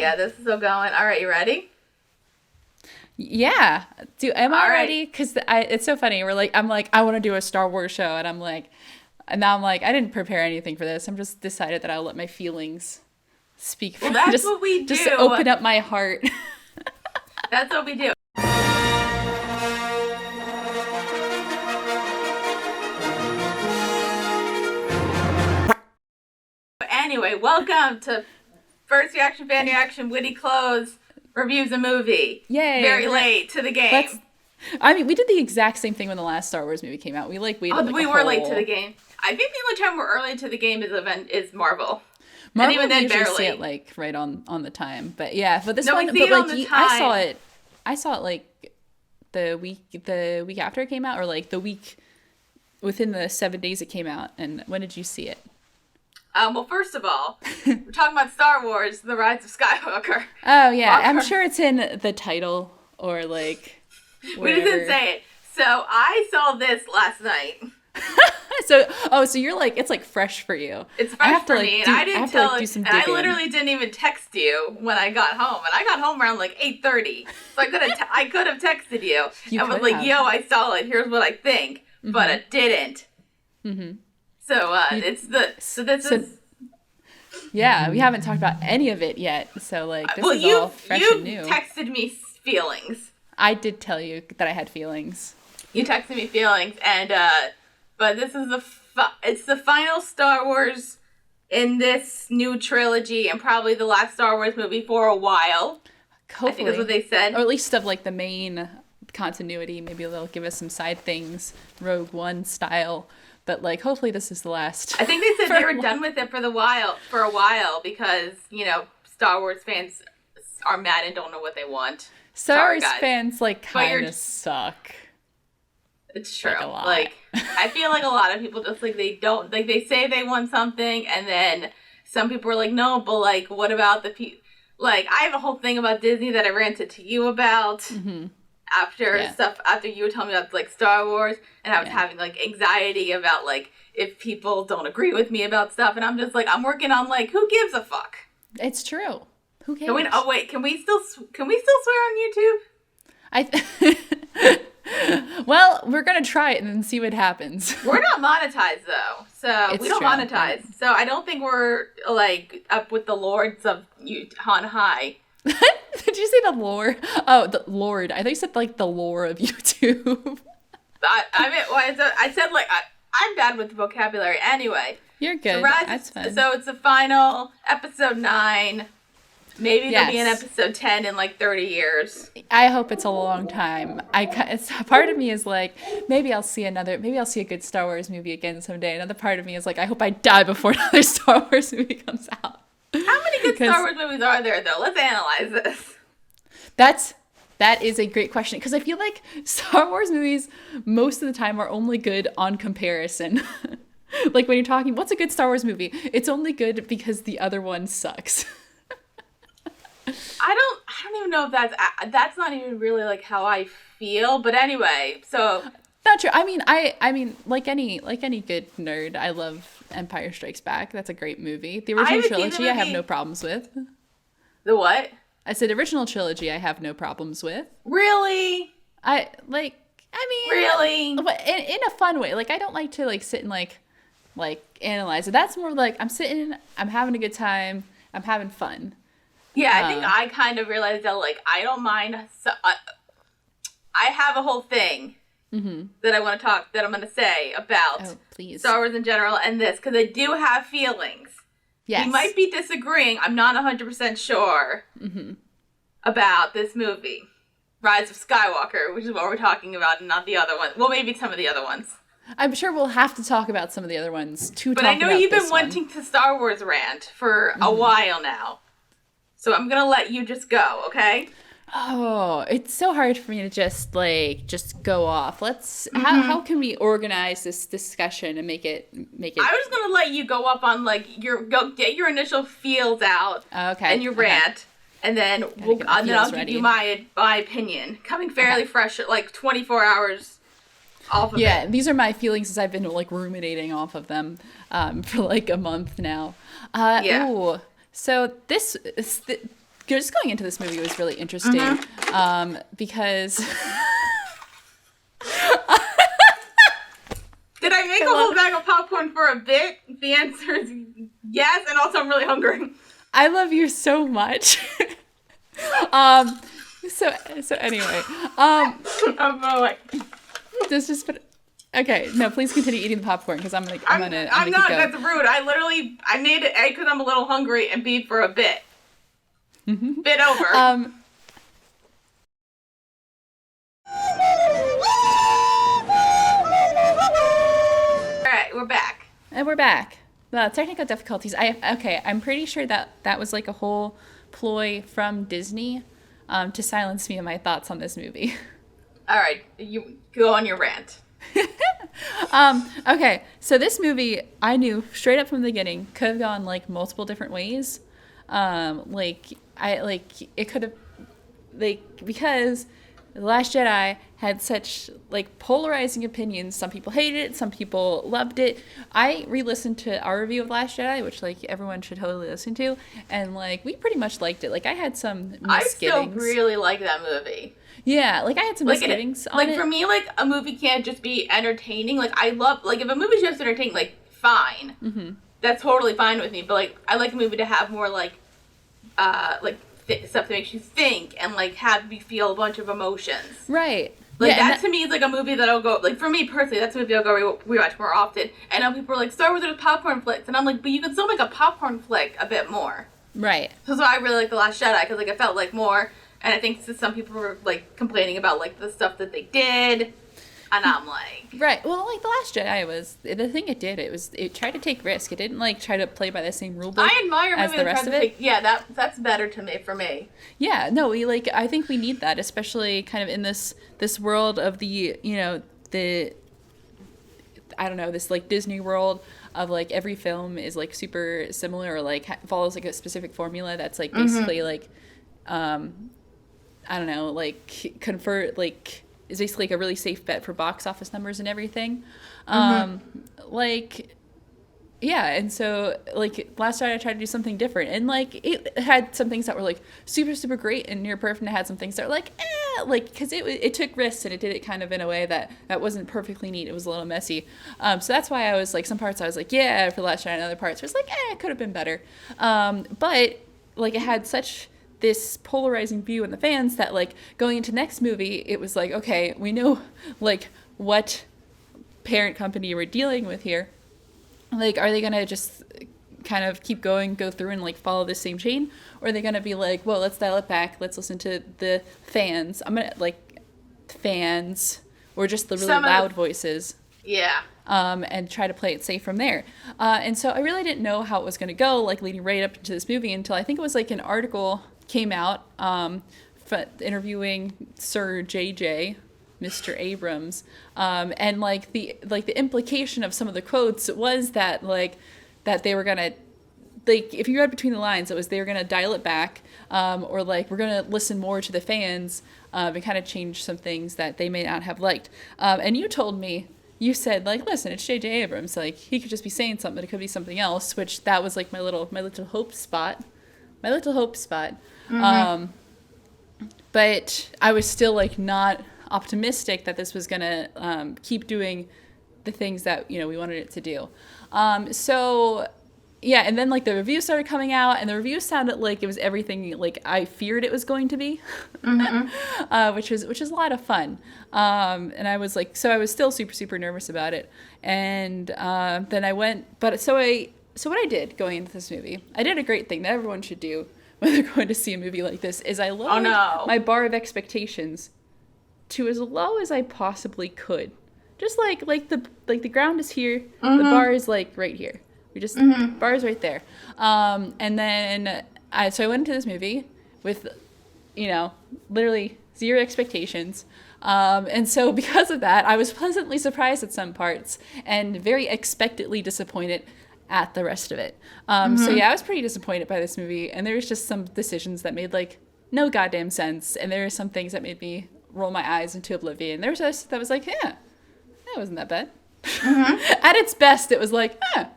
yeah, this is still going. All right, you ready? Yeah. Am I All right. ready? Because it's so funny. I'm like, I want to do a Star Wars show, and now I'm like, I didn't prepare anything for this. I'm just decided that I'll let my feelings speak Well, for that's what we just do. open up my heart. That's what we do. Anyway, welcome to First Reaction, Fan Reaction, Witty Close, Reviews a Movie. Yay! Very late to the Let's. game. I mean, we did the exact same thing when the last Star Wars movie came out. We waited Oh, like a we were late to the whole. game. I think the only time we're early to the game is Marvel. And Marvel, even we then, usually see barely. it like right on the time. But yeah, but this No, we one, see but it on like the I saw time. it. I saw it like the week after it came out, or like the week within the 7 days it came out. And when did you see it? Well, first of all, we're talking about Star Wars, The Rise of Skywalker. Oh yeah, I'm Walker. sure it's in the title or like We just didn't wherever. say it. So I saw this last night. So you're like it's like fresh for you. It's I fresh have to for like me, and do I I didn't have to like tell do it. some And I digging. literally didn't even text you when I got home, and I got home around like 8:30. So I could have texted you You and was could like, have. "Yo, I saw it. Here's what I think," but I didn't. So You, it's the so this so is yeah, we haven't talked about any of it yet. So like this well, is all you fresh and you new. texted me feelings. I did tell you that I had feelings. You texted me feelings, and but this is it's the final Star Wars in this new trilogy, and probably the last Star Wars movie for a while. I think that's what Hopefully, they said. or at least of like the main continuity. Maybe they'll give us some side things, Rogue One style. But like, hopefully, this is the last. I think they said they for were done with it for a while because Star Wars fans are mad and don't know what they want. Star Sorry, Wars guys. fans like But you're kind of suck. It's true. Like a lot. Like I feel like a lot of people just like they don't like they say they want something and then some people are like no, but like what about the people? Like I have a whole thing about Disney that I ranted to you about Yeah. after you were telling me about like Star Wars and I was Yeah. having like anxiety about like if people don't agree with me about stuff and I'm just like I'm working on like who gives a fuck? It's true. Who cares? Can we, oh wait, can we still swear on YouTube? Well, we're gonna try it and then see what happens. We're not monetized though, so It's we don't true. monetize. So I don't think we're like up with the lords of you on high. Did you say the lore? Oh, the Lord. I thought you said like the lore of YouTube. I mean, well, I said like I'm bad with the vocabulary. Anyway, You're so good. Rise, That's fine. so it's the final episode 9. Maybe there'll be an Yes. episode 10 in like 30 years. I hope it's a long time. It's part of me is like maybe I'll see a good Star Wars movie again someday. Another part of me is like I hope I die before another Star Wars movie comes out. How many good 'Cause Star Wars movies are there though? Let's analyze this. that is a great question because I feel like Star Wars movies most of the time are only good on comparison. Like when you're talking, what's a good Star Wars movie? It's only good because the other one sucks. I don't even know if that's not even really like how I feel. But anyway, so Not true. I mean, like any good nerd, I love Empire Strikes Back. That's a great movie. The I original haven't seen the trilogy, I have movie. no problems with. the what? I said original trilogy, I have no problems with. Really? I like. I mean, Really? but in a fun way. Like I don't like to like sit and like analyze it. That's more like I'm sitting, I'm having a good time, I'm having fun. Yeah, I think I kind of realized that, like, I don't mind. So, I have a whole thing that I'm going to say about Oh, please. Star Wars in general and this, because I do have feelings. Yes. We might be disagreeing. I'm not 100% sure about this movie, Rise of Skywalker, which is what we're talking about, and not the other one. Well, maybe some of the other ones. I'm sure we'll have to talk about some of the other ones to But talk I know about you've been this one. wanting to Star Wars rant for a while now. So I'm going to let you just go, okay? Oh, it's so hard for me to just go off. Let's how can we organize this discussion and make it I was gonna let you go up on like get your initial feels out okay. and your Okay. rant, and then get my and then I'll feels give ready. you my opinion, coming fairly fresh at like 24 hours off of Yeah, it. these are my feelings as I've been like ruminating off of them for like a month now. Yeah. Ooh, so this is just going into this movie was really interesting because did I make a whole bag of popcorn for a bit? The answer is yes, and also I'm really hungry. I love you so much. So anyway, I'm like, just put. Okay, no, please continue eating the popcorn because I'm not. That's rude. I made it A because I'm a little hungry and B for a bit. Bit over. All right, we're back. And we're back. The technical difficulties. I'm pretty sure that was like a whole ploy from Disney, to silence me and my thoughts on this movie. All right, you go on your rant. Okay, so this movie, I knew straight up from the beginning, could have gone like multiple different ways. It could have, because The Last Jedi had such like polarizing opinions. Some people hated it, some people loved it. I re-listened to our review of Last Jedi, which like everyone should totally listen to, and like we pretty much liked it. Like I had some misgivings. I still really like that movie. Yeah, like I had some misgivings on it. For me, like a movie can't just be entertaining. Like I love, like if a movie's just entertaining, like fine, that's totally fine with me. But like I like a movie to have more like stuff that makes you think and like have you feel a bunch of emotions. Right. Like that to me is like a movie that I'll go, like for me personally, that's a movie I'll go rewatch more often. And now people are like, Star Wars are popcorn flicks, and I'm like, but you can still make a popcorn flick a bit more. Right. So I really like The Last Jedi because like it felt like more. And I think some people were, like, complaining about, like, the stuff that they did. And I'm like... Right. Well, like, The Last Jedi was... The thing it did, it tried to take risk. It didn't, like, try to play by the same rule book I admire as the rest of it. That's better for me. Yeah. No, I think we need that, especially kind of in this world of the, I don't know, this, like, Disney world of, like, every film is, like, super similar or, like, follows, like, a specific formula that's, like, basically, like... I don't know, like, is basically like a really safe bet for box office numbers and everything. Yeah, and so, like, last night I tried to do something different, and, like, it had some things that were, like, super, super great and near perfect, and it had some things that were, like, because it took risks, and it did it kind of in a way that wasn't perfectly neat. It was a little messy. So that's why I was, like, some parts I was like, yeah, for last night, and other parts I was like, it could have been better. But, like, it had such... this polarizing view in the fans that like going into next movie it was like, okay, we know like what parent company we're dealing with here. Like, are they gonna just kind of go through and like follow the same chain, or are they gonna be like, well, let's dial it back, let's listen to the fans, fans or just the really loud voices, and try to play it safe from there. And so I really didn't know how it was going to go, like leading right up into this movie, until I think it was like an article came out interviewing Sir JJ, Mr. Abrams, and like the implication of some of the quotes was that that they were gonna, like, if you read between the lines, it was they were gonna dial it back, or like we're gonna listen more to the fans, and kind of change some things that they may not have liked. And you told me. You said, like, listen, it's J.J. Abrams. Like, he could just be saying something, but it could be something else, which that was, like, my little hope spot. But I was still, like, not optimistic that this was going to keep doing the things that, we wanted it to do. So, yeah, and then, like, the reviews started coming out, and the reviews sounded like it was everything, like, I feared it was going to be, which was a lot of fun. And I was, like, so I was still super, super nervous about it. And then I went, so what I did going into this movie, I did a great thing that everyone should do when they're going to see a movie like this, is I lowered my bar of expectations to as low as I possibly could. Just, like the ground is here, the bar is, like, right here. We just, bar's right there. And then, so I went into this movie with, literally zero expectations. And so because of that, I was pleasantly surprised at some parts and very expectantly disappointed at the rest of it. So yeah, I was pretty disappointed by this movie. And there was just some decisions that made, like, no goddamn sense. And there were some things that made me roll my eyes into oblivion. There was this that was like, that wasn't that bad. At its best, it was like, yeah.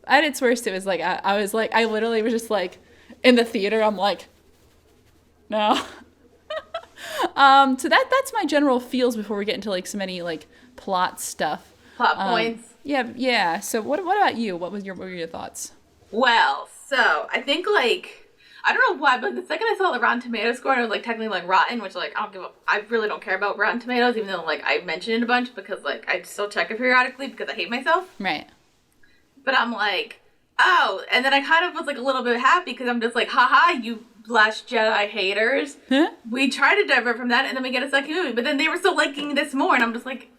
At its worst, it was like, I literally was just like, in the theater, I'm like, no. So that's my general feels before we get into like some any like plot stuff. Plot points. Yeah. So what about you? What were your thoughts? Well, so I think like I don't know why, but the second I saw the Rotten Tomatoes score, and it was like technically like rotten, which like I really don't care about Rotten Tomatoes, even though like I mention it a bunch because like I still check it periodically because I hate myself. Right. But I'm like, oh, and then I kind of was like a little bit happy because I'm just like, haha, you Last Jedi haters. Huh? We try to divert from that, and then we get a second movie. But then they were still liking this more, and I'm just like,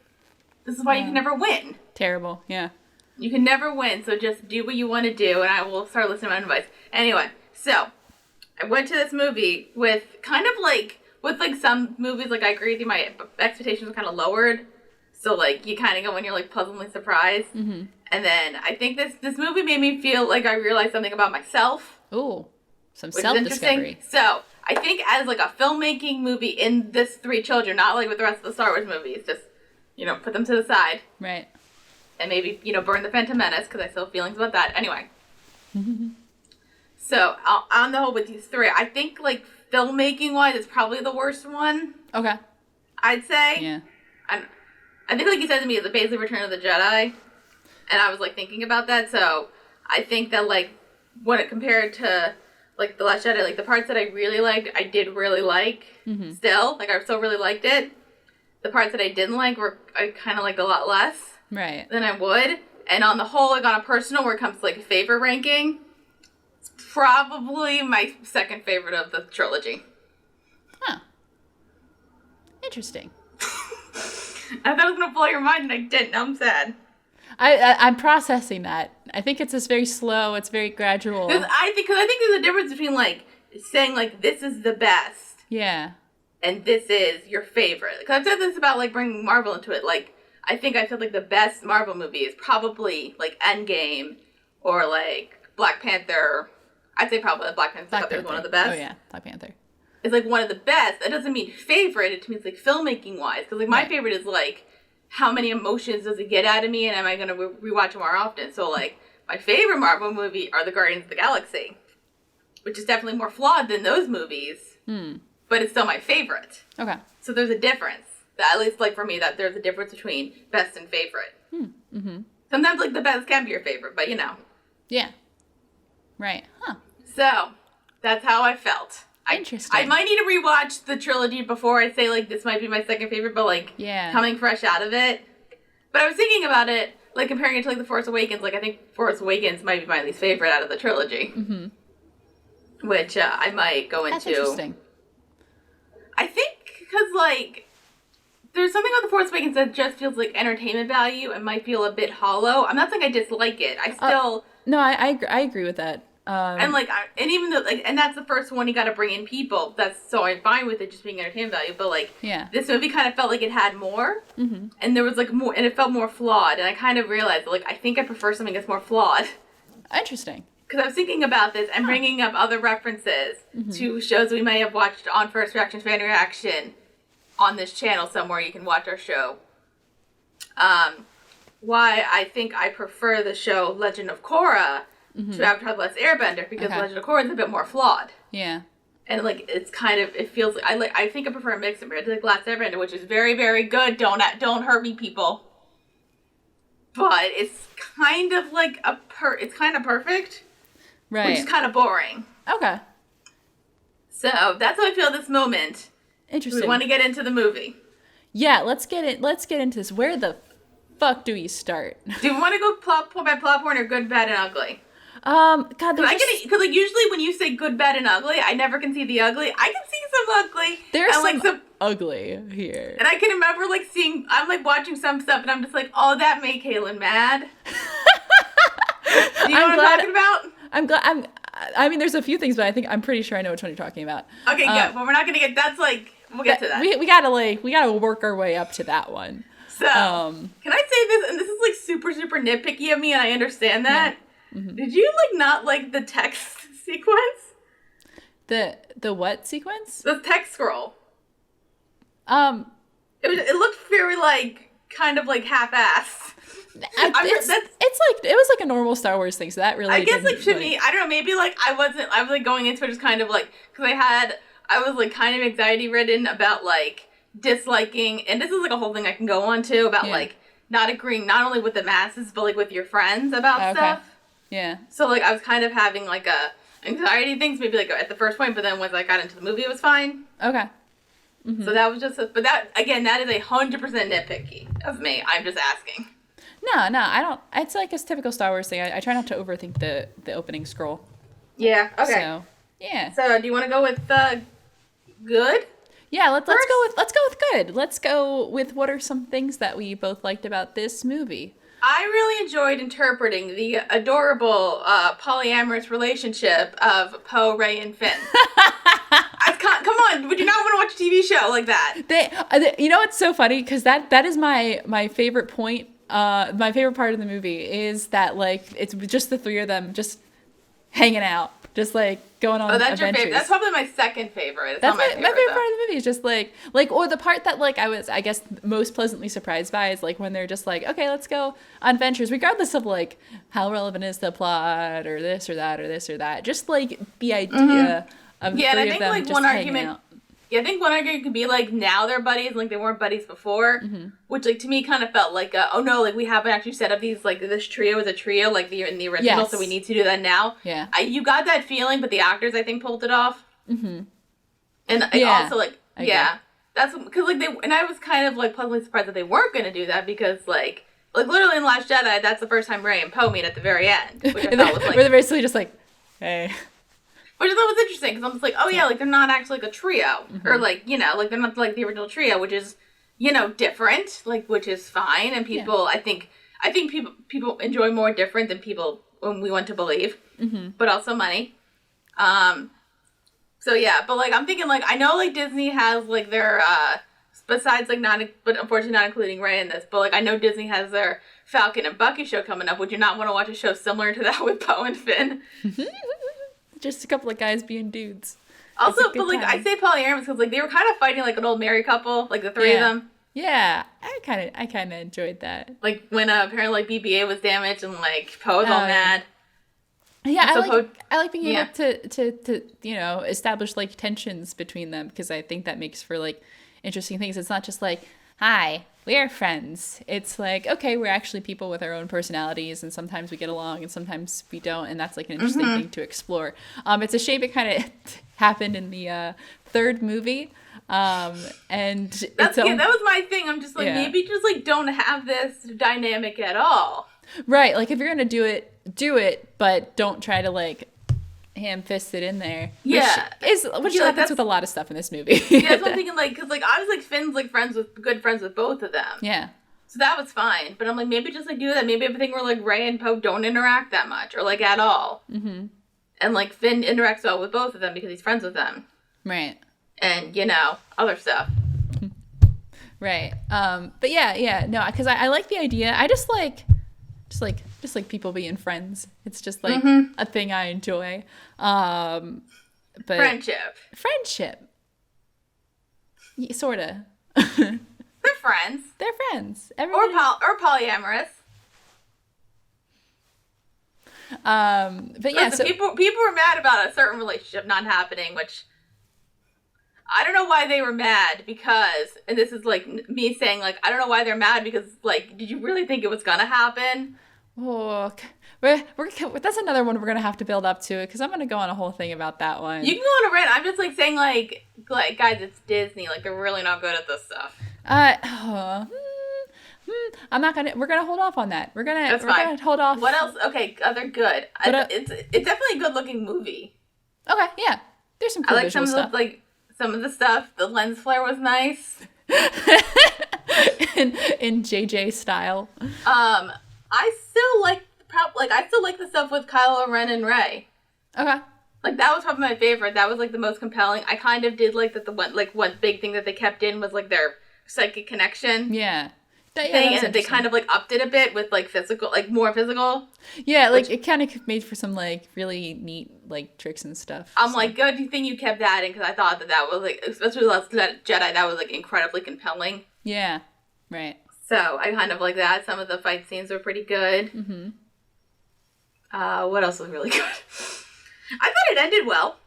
this is why you can never win. Terrible. Yeah. You can never win, so just do what you want to do, and I will start listening to my advice. Anyway, so I went to this movie with kind of like, with like some movies, like I agree with you, my expectations were kind of lowered. So like you kind of go when you're like pleasantly surprised. Mm-hmm. And then I think this movie made me feel like I realized something about myself. Ooh, some self-discovery. So I think as like a filmmaking movie in this Three Children, not like with the rest of the Star Wars movies, just, put them to the side. Right. And maybe, burn the Phantom Menace, because I still have feelings about that. Anyway. So, on the whole with these three, I think, like, filmmaking-wise, it's probably the worst one. Okay. I'd say. Yeah. I think, like you said to me, it's basically Return of the Jedi. And I was, like, thinking about that. So, I think that, like, when it compared to, like, The Last Jedi, like, the parts that I really liked, I did really like still. Like, I still really liked it. The parts that I didn't like I kind of liked a lot less. Right. Than I would. And on the whole, like, on a personal, where it comes to, like, favorite ranking, it's probably my second favorite of the trilogy. Huh. Interesting. I thought it was going to blow your mind, and I didn't. Now I'm sad. I'm processing that. I think it's just very slow. It's very gradual. Because I think there's a difference between, like, saying, like, this is the best. Yeah. And this is your favorite. Because I've said this about, like, bringing Marvel into it. Like, I think I said, like, the best Marvel movie is probably, like, Endgame or, like, Black Panther. I'd say probably Black Panther is one of the best. Oh, yeah. Black Panther. It's, like, one of the best. That doesn't mean favorite. It means, like, filmmaking-wise. Because, like, my favorite is, like, how many emotions does it get out of me, and am I going to rewatch it more often? So, like, my favorite Marvel movie are the Guardians of the Galaxy, which is definitely more flawed than those movies. But it's still my favorite. Okay. So there's a difference. At least, like, for me, that there's a difference between best and favorite. Mm-hmm. Sometimes, like, the best can be your favorite, but, Yeah. Right. Huh. So, that's how I felt. Interesting. I might need to rewatch the trilogy before I say, like, this might be my second favorite, but, like, coming fresh out of it. But I was thinking about it, like, comparing it to, like, The Force Awakens. Like, I think Force Awakens might be my least favorite out of the trilogy. Mm-hmm. Which I might go into. That's interesting. I think because, like, there's something about The Force Awakens that just feels like entertainment value and might feel a bit hollow. I'm not saying I dislike it. I still... No, I agree with that. And, like, and even though, like, and that's the first one you got to bring in people. So I'm fine with it just being entertainment value. But, like, this movie kind of felt like it had more. Mm-hmm. And there was, like, more, and it felt more flawed. And I kind of realized, like, I think I prefer something that's more flawed. Interesting. Because I was thinking about this and bringing up other references to shows we may have watched on First Reaction Fan Reaction on this channel somewhere. You can watch our show. Why I think I prefer the show Legend of Korra to Avatar The Last Airbender, because Legend of Korra is a bit more flawed. Yeah. And, like, it's kind of, it feels like, I think I prefer a mix compared to, like, Last Airbender, which is very, very good. Don't hurt me, people. But it's kind of like it's kind of perfect. Right. Which is kind of boring. Okay. So, that's how I feel this moment. Interesting. We want to get into the movie. Yeah, let's get into this. Where the fuck do we start? Do we want to go plot point by plot point or good, bad, and ugly? God, because like usually when you say good, bad, and ugly, I never can see the ugly. I can see some ugly. There's some, like, some ugly here. And I can remember, like, I'm like watching some stuff and I'm just like, oh, that made Kaylin mad. Do you know what I'm talking about? I'm glad. I mean, there's a few things, but I'm pretty sure I know which one you're talking about. Okay, good. Well, we're not gonna get. That's like we'll get to that. We gotta work our way up to that one. So, can I say this? And this is like super, super nitpicky of me, and I understand that. Yeah. Mm-hmm. Did you like not like the text sequence? The what sequence? The text scroll. It looked very like kind of like half-assed. It was like a normal Star Wars thing, so that really I guess like to me, I don't know, maybe like I was like going into it just kind of like, because I was like kind of anxiety ridden about like disliking, and this is like a whole thing I can go on to about like not agreeing not only with the masses but like with your friends about stuff. Yeah. So like I was kind of having like a anxiety things maybe like at the first point, but then once I got into the movie it was fine. Okay. Mm-hmm. So that was just but that again, that is 100% nitpicky of me. I'm just asking. No, I don't. It's like a typical Star Wars thing. I try not to overthink the opening scroll. Yeah. Okay. So yeah. So do you want to go with good? Yeah. Let's go with good. Let's go with what are some things that we both liked about this movie. I really enjoyed interpreting the adorable polyamorous relationship of Poe, Rey, and Finn. Come on, would you not want to watch a TV show like that? You know what's so funny? Because that is my favorite point. My favorite part of the movie is that like it's just the three of them just hanging out, just like going on adventures. Your favorite. That's probably my second favorite. It's that's not my favorite part of the movie is just like or the part that like I was I guess most pleasantly surprised by is like when they're just like, okay, let's go on adventures, regardless of like how relevant is the plot or this or that or this or that. Just like the idea of the three of them like just one hanging argument. out. Yeah, I think one argument could be like now they're buddies and like they weren't buddies before, which like to me kind of felt like oh no, like we haven't actually set up these like this trio as a trio like in the original, so we need to do that now. Yeah, you got that feeling, but the actors I think pulled it off. Mm-hmm. And also like that's because like and I was kind of like pleasantly surprised that they weren't going to do that because like literally in Last Jedi that's the first time Rey and Poe meet at the very end, which I thought was like where they're basically just like hey. Which I thought was interesting, because I'm just like, oh yeah, like, they're not actually like a trio. Or, like, you know, like, they're not like the original trio, which is, you know, different, like, which is fine. And people, I think people enjoy more different than people when we want to believe. But also money. So, yeah, but, like, I'm thinking, like, I know, like, Disney has, like, their, besides, like, but unfortunately not including Rey in this, but, like, I know Disney has their Falcon and Bucky show coming up. Would you not want to watch a show similar to that with Poe and Finn? Just a couple of guys being dudes. Also, but like I say polyamorous because like they were kind of fighting like an old married couple, like the three of them. Yeah, I kind of enjoyed that. Like when apparently like BB-8 was damaged and like Poe was all mad. Yeah, I like being able to you know establish like tensions between them because I think that makes for like interesting things. It's not just like hi, we're friends. It's like, okay, we're actually people with our own personalities, and sometimes we get along, and sometimes we don't, and that's like an interesting thing to explore. It's a shame it kind of happened in the third movie, and that was my thing. I'm just like, maybe just like don't have this dynamic at all. Right, like if you're gonna do it, but don't try to like ham-fisted in there. Yeah. Which happens with a lot of stuff in this movie. Yeah, that's what I'm thinking, like, because, like, I was, like, Finn's, like, good friends with both of them. Yeah. So that was fine. But I'm like, maybe just, like, do that. Maybe everything where, like, Rey and Poe don't interact that much, or, like, at all. Mm-hmm. And, like, Finn interacts well with both of them because he's friends with them. Right. And, you know, other stuff. Right. But yeah, no, because I like the idea. I just like people being friends. It's just like a thing I enjoy. But friendship. Yeah, sorta. They're friends. They're friends. Or polyamorous. But yeah, so people were mad about a certain relationship not happening, which I don't know why they were mad because, and this is like me saying like I don't know why they're mad because like did you really think it was gonna happen? Oh, that's another one we're gonna have to build up to it because I'm gonna go on a whole thing about that one. You can go on a rant. I'm just like saying like guys, it's Disney. Like they're really not good at this stuff. I'm not gonna. We're gonna hold off on that. We're gonna hold off. What else? Okay, other good. It's definitely a good looking movie. Okay, yeah. There's some cool I like visual stuff. Some of the stuff. The lens flare was nice. in JJ style. I still like the stuff with Kylo Ren and Rey. Okay. Like that was probably my favorite. That was like the most compelling. I kind of did like that. One big thing that they kept in was like their psychic connection. Yeah. Thing, and they kind of like upped it a bit with like physical, like more physical. Yeah, like it kind of made for some like really neat like tricks and stuff. I'm like, good thing you kept that in because I thought that was like, especially Last Jedi, that was like incredibly compelling. Yeah, right. So I kind of like that. Some of the fight scenes were pretty good. Mm-hmm. What else was really good? I thought it ended well.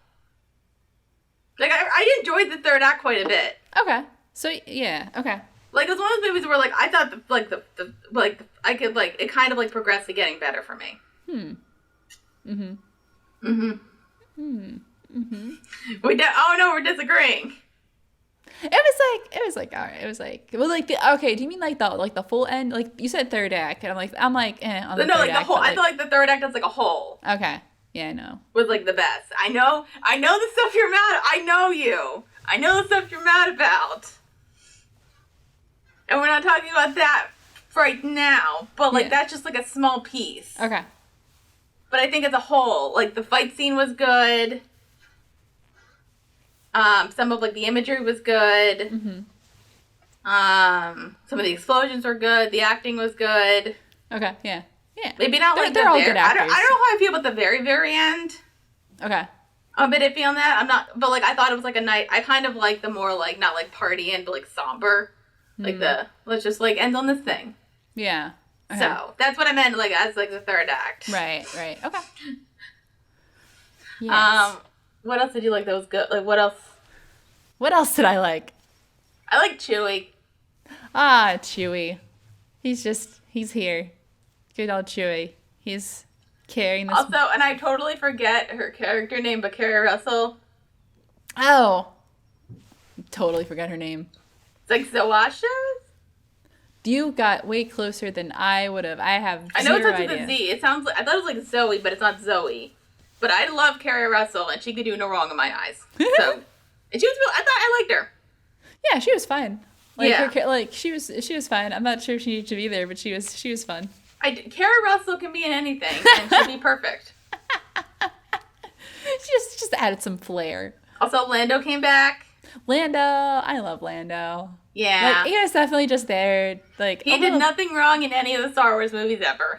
Like, I enjoyed the third act quite a bit. Okay. So, yeah. Okay. Like, it was one of those movies where, like, I thought, I could, like, it kind of, like, progressed to getting better for me. Mm-hmm. Mm-hmm. Mm-hmm. Oh, no, we're disagreeing. It was like, all right. It was like, well, like, okay, do you mean like the full end? Like, you said third act, and I'm like, on the No, third like, the act, whole, but, I feel like the third act is, like, a whole. Okay. Yeah, I know. Was, like, the best. I know the stuff you're mad at. I know you. I know the stuff you're mad about. And we're not talking about that right now, but, like, that's just, like, a small piece. Okay. But I think as a whole, like, the fight scene was good. Some of, like, the imagery was good. Mm-hmm. Some of the explosions were good. The acting was good. Okay, yeah. Yeah. Maybe not like they're all good actors. I don't know how I feel about the very, very end. Okay. I'm a bit iffy on that. I'm not, but, like, I thought it was, like, a night. I kind of like the more, like, not, like, party end, but, like, somber. Like, let's just, like, end on this thing. Yeah. Okay. So, that's what I meant, like, as, like, the third act. Right. Okay. Yes. What else did you like that was good? Like, what else? What else did I like? I like Chewie. Ah, Chewie. He's here. Good old Chewie. He's carrying this. Also, and I totally forget her character name, but Carrie Russell. Oh. Totally forgot her name. It's like Zawasha? You got way closer than I would have. I have I know it zero starts with idea. a Z. It sounds like, I thought it was like Zoe, but it's not Zoe. But I love Carrie Russell, and she could do no wrong in my eyes. So, and she was real. I liked her. Yeah, she was fine. Like, Yeah. she was fine. I'm not sure if she needed to be there, but she was fun. Carrie Russell can be in anything, and she'd be perfect. She just added some flair. Also, Lando came back. Lando, I love Lando. Yeah. Like, he was definitely just there. Like, He did nothing wrong in any of the Star Wars movies ever.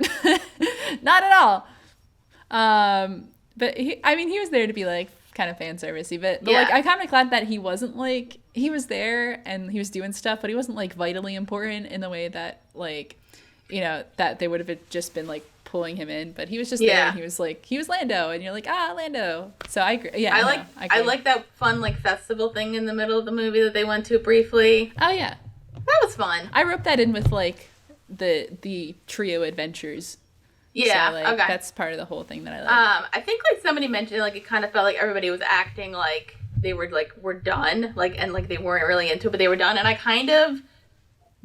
Not at all. But he was there to be like kind of fan servicey, but Yeah. like, I kind of glad that he wasn't like, he was there and he was doing stuff, but he wasn't like vitally important in the way that, like, you know, that they would have just been like pulling him in, but he was just there and he was Lando, and you're like, Lando. So I agree. Yeah, I like that fun, like, festival thing in the middle of the movie that they went to briefly. Oh yeah, That was fun. I roped that in with like the trio adventures. Yeah, so, like, okay. That's part of the whole thing that I like. I think, like, somebody mentioned, like, it kind of felt like everybody was acting like they were done, like, and, like, they weren't really into it, but they were done, and I kind of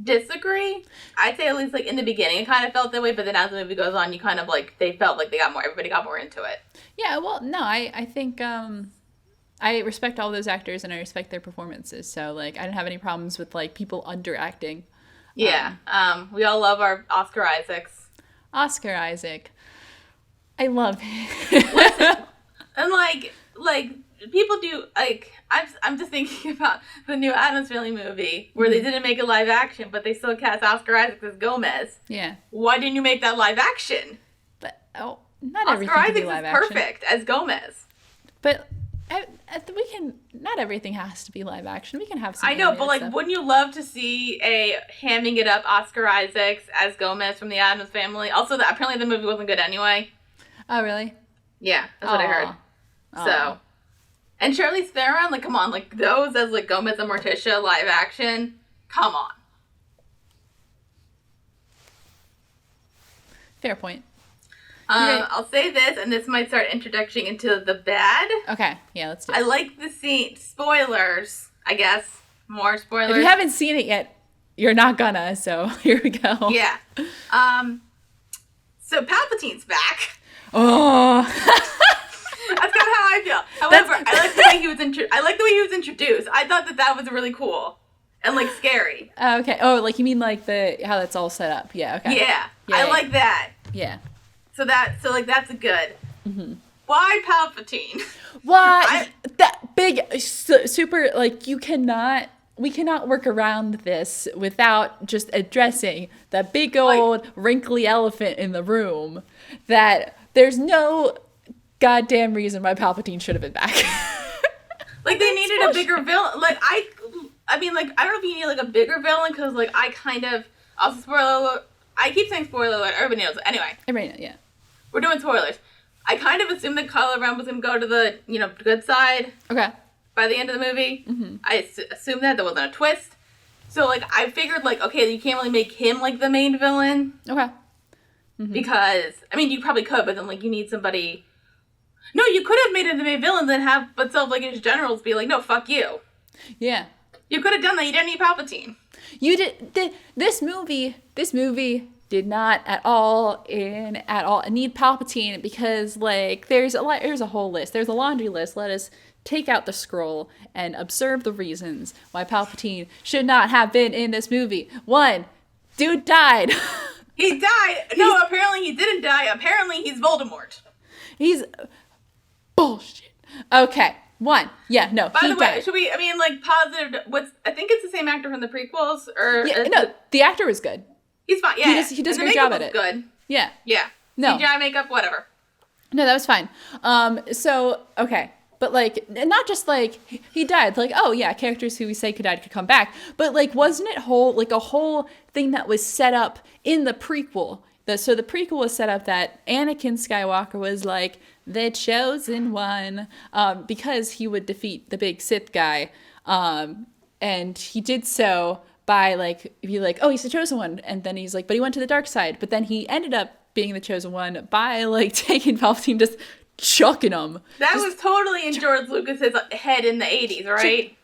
disagree. I'd say at least, like, in the beginning it kind of felt that way, but then as the movie goes on, you kind of, like, they felt like everybody got more into it. Yeah, well, no, I think I respect all those actors and I respect their performances, so, like, I didn't have any problems with, like, people underacting. Yeah, we all love our Oscar Isaacs. Oscar Isaac. I love him. And, like, people do, like, I'm just thinking about the new Addams Family movie where they didn't make it live action, but they still cast Oscar Isaac as Gomez. Yeah. Why didn't you make that live action? But, not Oscar everything can be Isaac live is action. perfect as Gomez. But not everything has to be live action. We can have some I know, but, like, stuff. wouldn't you love to see a hamming it up Oscar Isaacs as Gomez from the Addams Family? Also, apparently the movie wasn't good anyway. Oh, really? Yeah, that's what I heard. Aw. So, and Charlize Theron, like, come on, like, those as, like, Gomez and Morticia live action, come on. Fair point. I'll say this, and this might start introducing into the bad. Okay, yeah, let's do it. I like the scene. Spoilers, I guess. More spoilers. If you haven't seen it yet, you're not gonna, so here we go. Yeah. So Palpatine's back. Oh. That's kind of how I feel. However, I like the way he was introduced. I thought that was really cool and, like, scary. Okay. Oh, like, you mean like how that's all set up? Yeah. Okay. Yeah. I like that. Yeah. So that's a good. Mm-hmm. Why Palpatine? Why that big super, like, we cannot work around this without just addressing the big old, like, wrinkly elephant in the room, that there's no goddamn reason why Palpatine should have been back. Like, they needed a bigger villain. Like, I mean, like, I don't know if you need, like, a bigger villain, because, like, I kind of, Also, spoiler alert. I keep saying spoiler alert. Everybody knows. Anyway. Everybody, yeah. We're doing spoilers. I kind of assumed that Kylo Ren was going to go to the, good side. Okay. By the end of the movie. Mm-hmm. I assumed that. There wasn't a twist. So, I figured, okay, you can't really make him, the main villain. Okay. Mm-hmm. Because, you probably could, but then, you need somebody... No, you could have made him the main villain, then have, but some of, his generals be like, no, fuck you. Yeah. You could have done that. You didn't need Palpatine. You did... This movie did not at all need Palpatine because, there's a whole list. There's a laundry list. Let us take out the scroll and observe the reasons why Palpatine should not have been in this movie. 1, dude died. He died. No, apparently he didn't die. Apparently he's Voldemort. He's bullshit. Okay. 1. Yeah, no. By the way, died. should we, positive, I think it's the same actor from the prequels, or... Yeah, no, the actor was good. He's fine, yeah. He does a great job at it. Good. Yeah. Yeah. No. CGI makeup, whatever. No, that was fine. So, okay. But, not just, he died. Oh, yeah, characters who we say could die could come back. But, wasn't it a whole thing that was set up in the prequel? So the prequel was set up that Anakin Skywalker was, the chosen one, because he would defeat the big Sith guy. And he did so by, oh, he's the chosen one. And then he's but he went to the dark side. But then he ended up being the chosen one by, taking Palpatine, just chucking him. That was totally in George Lucas's head in the 80s, right?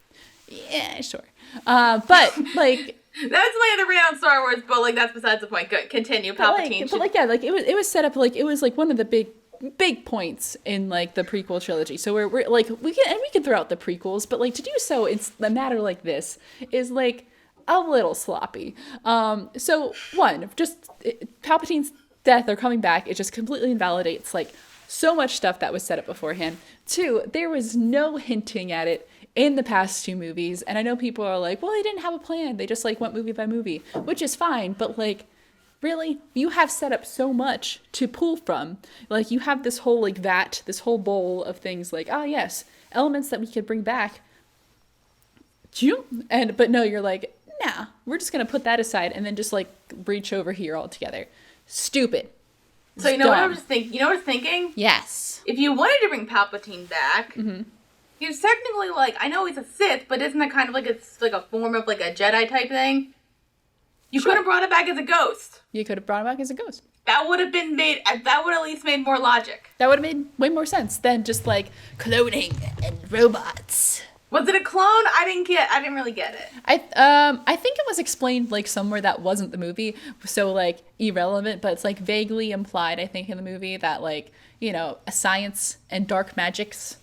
Yeah, sure. But, That's my other rant on Star Wars, but, that's besides the point. Good, continue, Palpatine. It was set up, it was, one of the big points in, the prequel trilogy. So we're we can throw out the prequels, but, to do so in a matter like this is, a little sloppy. So, 1, just Palpatine's death or coming back, it just completely invalidates, so much stuff that was set up beforehand. 2, there was no hinting at it in the past 2 movies. And I know people are well, they didn't have a plan. They just, went movie by movie, which is fine. But, really, you have set up so much to pull from. You have this whole, vat, this whole bowl of things yes, elements that we could bring back. But no, you're nah, we're just going to put that aside and then just, reach over here altogether. Stupid. So you know what I was thinking? Yes. If you wanted to bring Palpatine back, he's technically I know he's a Sith, but isn't that kind of it's a form of a Jedi type thing? You could have brought it back as a ghost. You could have brought it back as a ghost. That would have at least made more logic. That would have made way more sense than just cloning and robots. Was it a clone? I didn't really get it. I think it was explained somewhere that wasn't the movie, so irrelevant, but it's vaguely implied, I think, in the movie that science and dark magics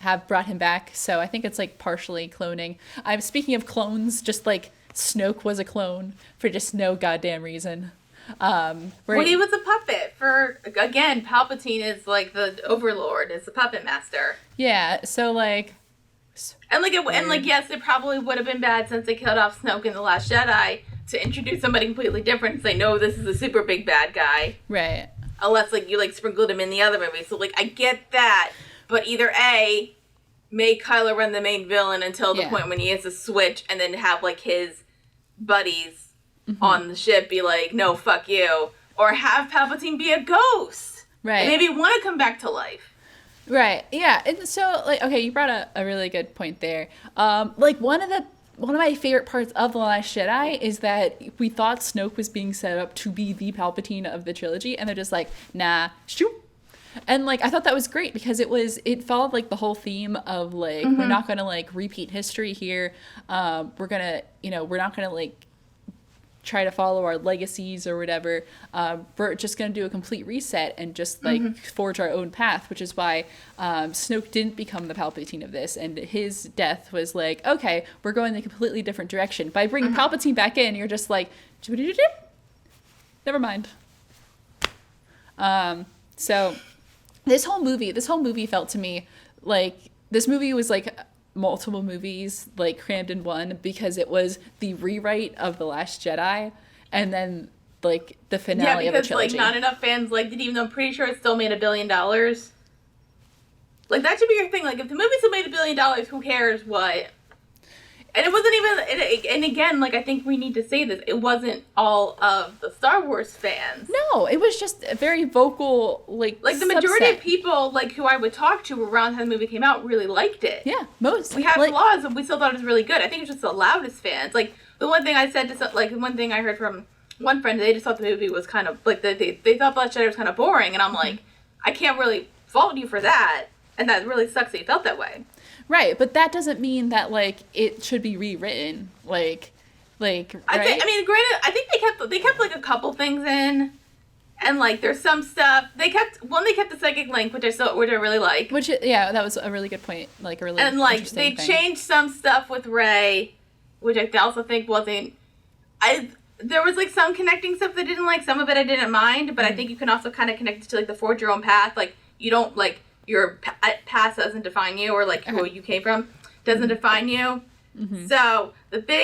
have brought him back. So I think it's partially cloning. I'm speaking of clones, just Snoke was a clone for just no goddamn reason. When he was a puppet for, again, Palpatine is the overlord, is the puppet master. Yeah, so yes, it probably would have been bad since they killed off Snoke in The Last Jedi to introduce somebody completely different and say, no, this is a super big bad guy. Right. Unless, you, sprinkled him in the other movie. So, I get that. But either A, make Kylo Ren the main villain until the point when he has to switch and then have, his buddies on the ship be no, fuck you. Or have Palpatine be a ghost. Right. And maybe want to come back to life. Right. Yeah. And so, okay, you brought a really good point there. One of my favorite parts of The Last Jedi is that we thought Snoke was being set up to be the Palpatine of the trilogy, and they're just nah, shoot. And I thought that was great because it followed the whole theme of we're not gonna repeat history here. We're gonna we're not gonna try to follow our legacies or whatever. We're just going to do a complete reset and just forge our own path, which is why Snoke didn't become the Palpatine of this, and his death was okay, we're going in a completely different direction. By bringing Palpatine back in, you're just never mind. So this whole movie felt to me this movie was multiple movies crammed in one because it was the rewrite of The Last Jedi and then the finale of the trilogy. Not enough fans liked it, even though I'm pretty sure it still made $1 billion. That should be your thing. If the movie still made $1 billion, who cares what? And it wasn't even, and again, like, I think we need to say this, it wasn't all of the Star Wars fans. No, it was just a very vocal, like the majority of people, like, who I would talk to around how the movie came out really liked it. Yeah, most. We had flaws, but we still thought it was really good. I think it's just the loudest fans. Like, the one thing I said to, like, one thing I heard from one friend, they just thought the movie was kind of, like, they thought Last Jedi was kind of boring, and I'm like, I can't really fault you for that, and that really sucks that you felt that way. Right, but that doesn't mean that, like, it should be rewritten. Like, right? I mean, granted, I think they kept like a couple things in, and like there's some stuff they kept the psychic link, which I really like. Which, yeah, that was a really good point. Like a really and like interesting they thing. changed some stuff with Rey, which I also think wasn't. There was like some connecting stuff that I didn't like. Some of it I didn't mind, but I think you can also kind of connect it to like the forge your own path. Like you don't like. Your past doesn't define you, or like who you came from doesn't define you. Mm-hmm. So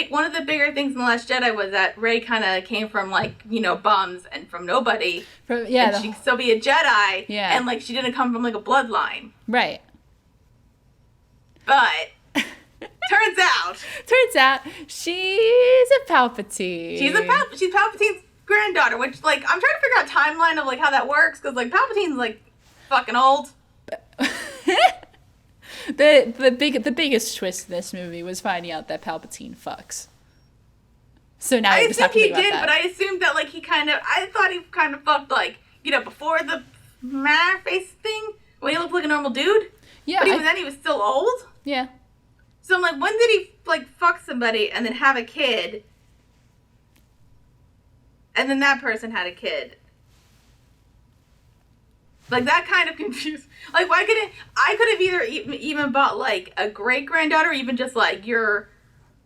one of the bigger things in The Last Jedi was that Rey kind of came from like, you know, bums and from nobody. And she could still be a Jedi. Yeah. And like she didn't come from like a bloodline. Right. But turns out she's a Palpatine. She's Palpatine's granddaughter, which like I'm trying to figure out timeline of like how that works, because like Palpatine's like fucking old. the biggest twist in this movie was finding out that Palpatine fucks. So now I just have to think about that. But I assumed that like I thought he kind of fucked like, you know, before the face thing when he looked like a normal dude. Yeah. But even then he was still old. Yeah. So I'm like, when did he like fuck somebody and then have a kid? And then that person had a kid. Like, that kind of confused. Like, why couldn't... I could have either even bought, like, a great-granddaughter or even just, like, your...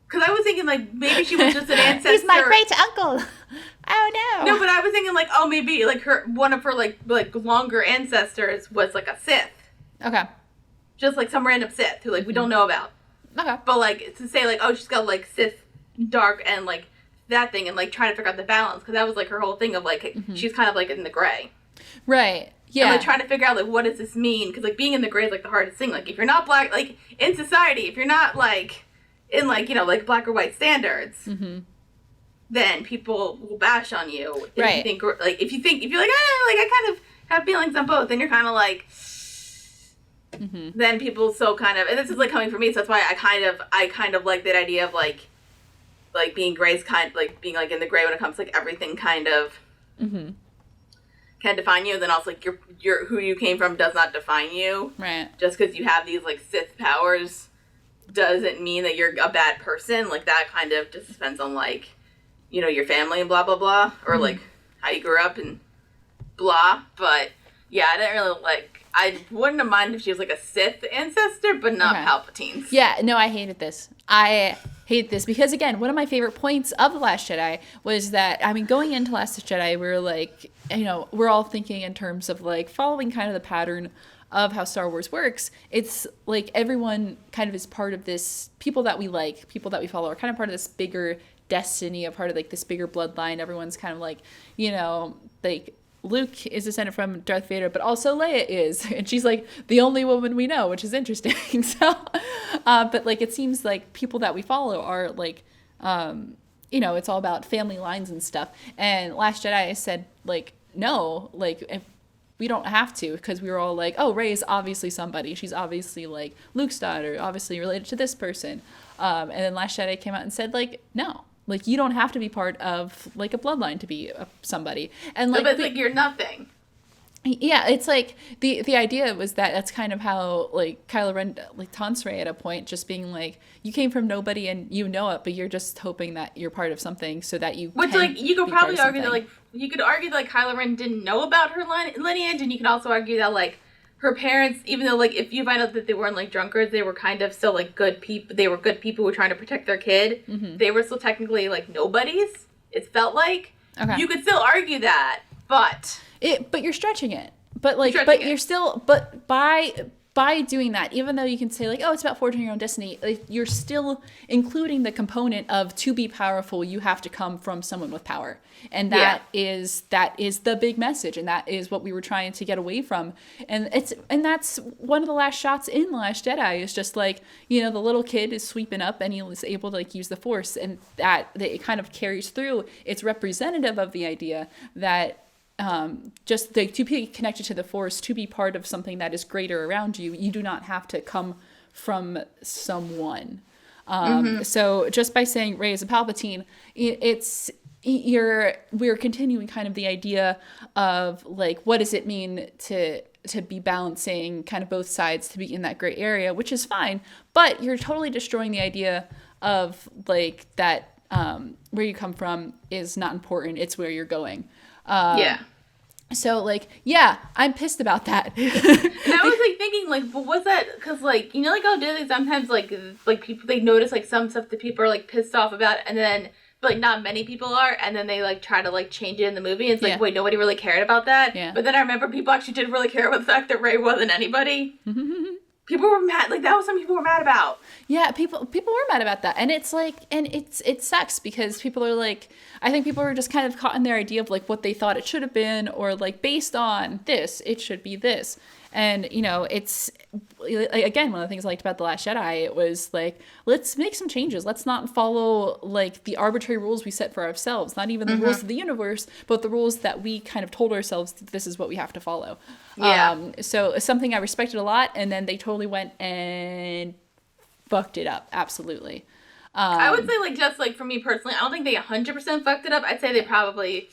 Because I was thinking, like, maybe she was just an ancestor. He's my great-uncle. Oh, no. No, but I was thinking, like, oh, maybe, like, one of her, like longer ancestors was, like, a Sith. Okay. Just, like, some random Sith who, like, we don't know about. Okay. But, like, to say, like, oh, she's got, like, Sith dark and, like, that thing and, like, trying to figure out the balance. Because that was, like, her whole thing of, like, she's kind of, like, in the gray. Right. Yeah. And, like, trying to figure out, like, what does this mean? Because, like, being in the gray is, like, the hardest thing. Like, if you're not black, like, in society, if you're not, like, in, like, you know, like, black or white standards, then people will bash on you. If you think, like, if you're like, I kind of have feelings on both, then you're kind of, like, then people so kind of, and this is, like, coming from me, so that's why I kind of like that idea of, like being gray's kind of, like, being, like, in the gray when it comes to, like, everything kind of, can define you, then also like your who you came from does not define you. Right. Just because you have these like Sith powers doesn't mean that you're a bad person. Like that kind of just depends on like, you know, your family and blah blah blah, or like how you grew up and blah. But yeah, I didn't really like. I wouldn't have minded if she was like a Sith ancestor, but not Palpatine's. Yeah, no, I hated this. I hate this because, again, one of my favorite points of The Last Jedi was that, I mean, going into Last Jedi, we were like, you know, we're all thinking in terms of like following kind of the pattern of how Star Wars works. It's like everyone kind of is part of this, people that we like, people that we follow are kind of part of this bigger destiny, a part of like this bigger bloodline. Everyone's kind of like, you know, like Luke is descended from Darth Vader, but also Leia is, and she's like the only woman we know, which is interesting. So, but like it seems like people that we follow are like, you know, it's all about family lines and stuff. And Last Jedi said like, no, like if we don't have to, because we were all like, oh, Rey is obviously somebody. She's obviously like Luke's daughter, obviously related to this person. And then Last Jedi came out and said like, no. Like, you don't have to be part of, like, a bloodline to be somebody. And, like... But it's like, you're nothing. Yeah, it's like, the idea was that that's kind of how, like, Kylo Ren, like, taunts Rey at a point, just being like, you came from nobody and you know it, but you're just hoping that you're part of something so that you Which, like, you could probably argue that, like, you could argue that, like, Kylo Ren didn't know about her lineage, and you could also argue that, like, her parents, even though, like, if you find out that they weren't, like, drunkards, they were kind of still, like, good people. They were good people who were trying to protect their kid. Mm-hmm. They were still technically, like, nobodies, it felt like. Okay. You could still argue that, but... But you're stretching it. But, like, but you're still... But by by doing that, even though you can say like, oh, it's about forging your own destiny, like, you're still including the component of, to be powerful, you have to come from someone with power. And that is the big message, and that is what we were trying to get away from. And that's one of the last shots in The Last Jedi, is just like, the little kid is sweeping up and he was able to like use the Force, and that it kind of carries through. It's representative of the idea that just like, to be connected to the Force, to be part of something that is greater around you, you do not have to come from someone. So just by saying Rey is a Palpatine, we're continuing kind of the idea of like, what does it mean to be balancing kind of both sides, to be in that gray area, which is fine, but you're totally destroying the idea of like that where you come from is not important, it's where you're going. So like, I'm pissed about that. And I was like thinking like, but what's that? Because like, like how Disney sometimes like people, they notice like some stuff that people are like pissed off about, and then but like not many people are, and then they like try to like change it in the movie. And it's like, wait, nobody really cared about that. Yeah. But then I remember people actually did really care about the fact that Rey wasn't anybody. People were mad. Like, that was something people were mad about. Yeah, people were mad about that. And it's like, and it sucks because people are like, I think people were just kind of caught in their idea of like what they thought it should have been, or like based on this, it should be this. And, it's, again, one of the things I liked about The Last Jedi, it was like, let's make some changes. Let's not follow like the arbitrary rules we set for ourselves, not even the rules of the universe, but the rules that we kind of told ourselves that this is what we have to follow. So something I respected a lot, and then they totally went and fucked it up. Absolutely. I would say like, just like for me personally, I don't think they 100% fucked it up. I'd say they probably...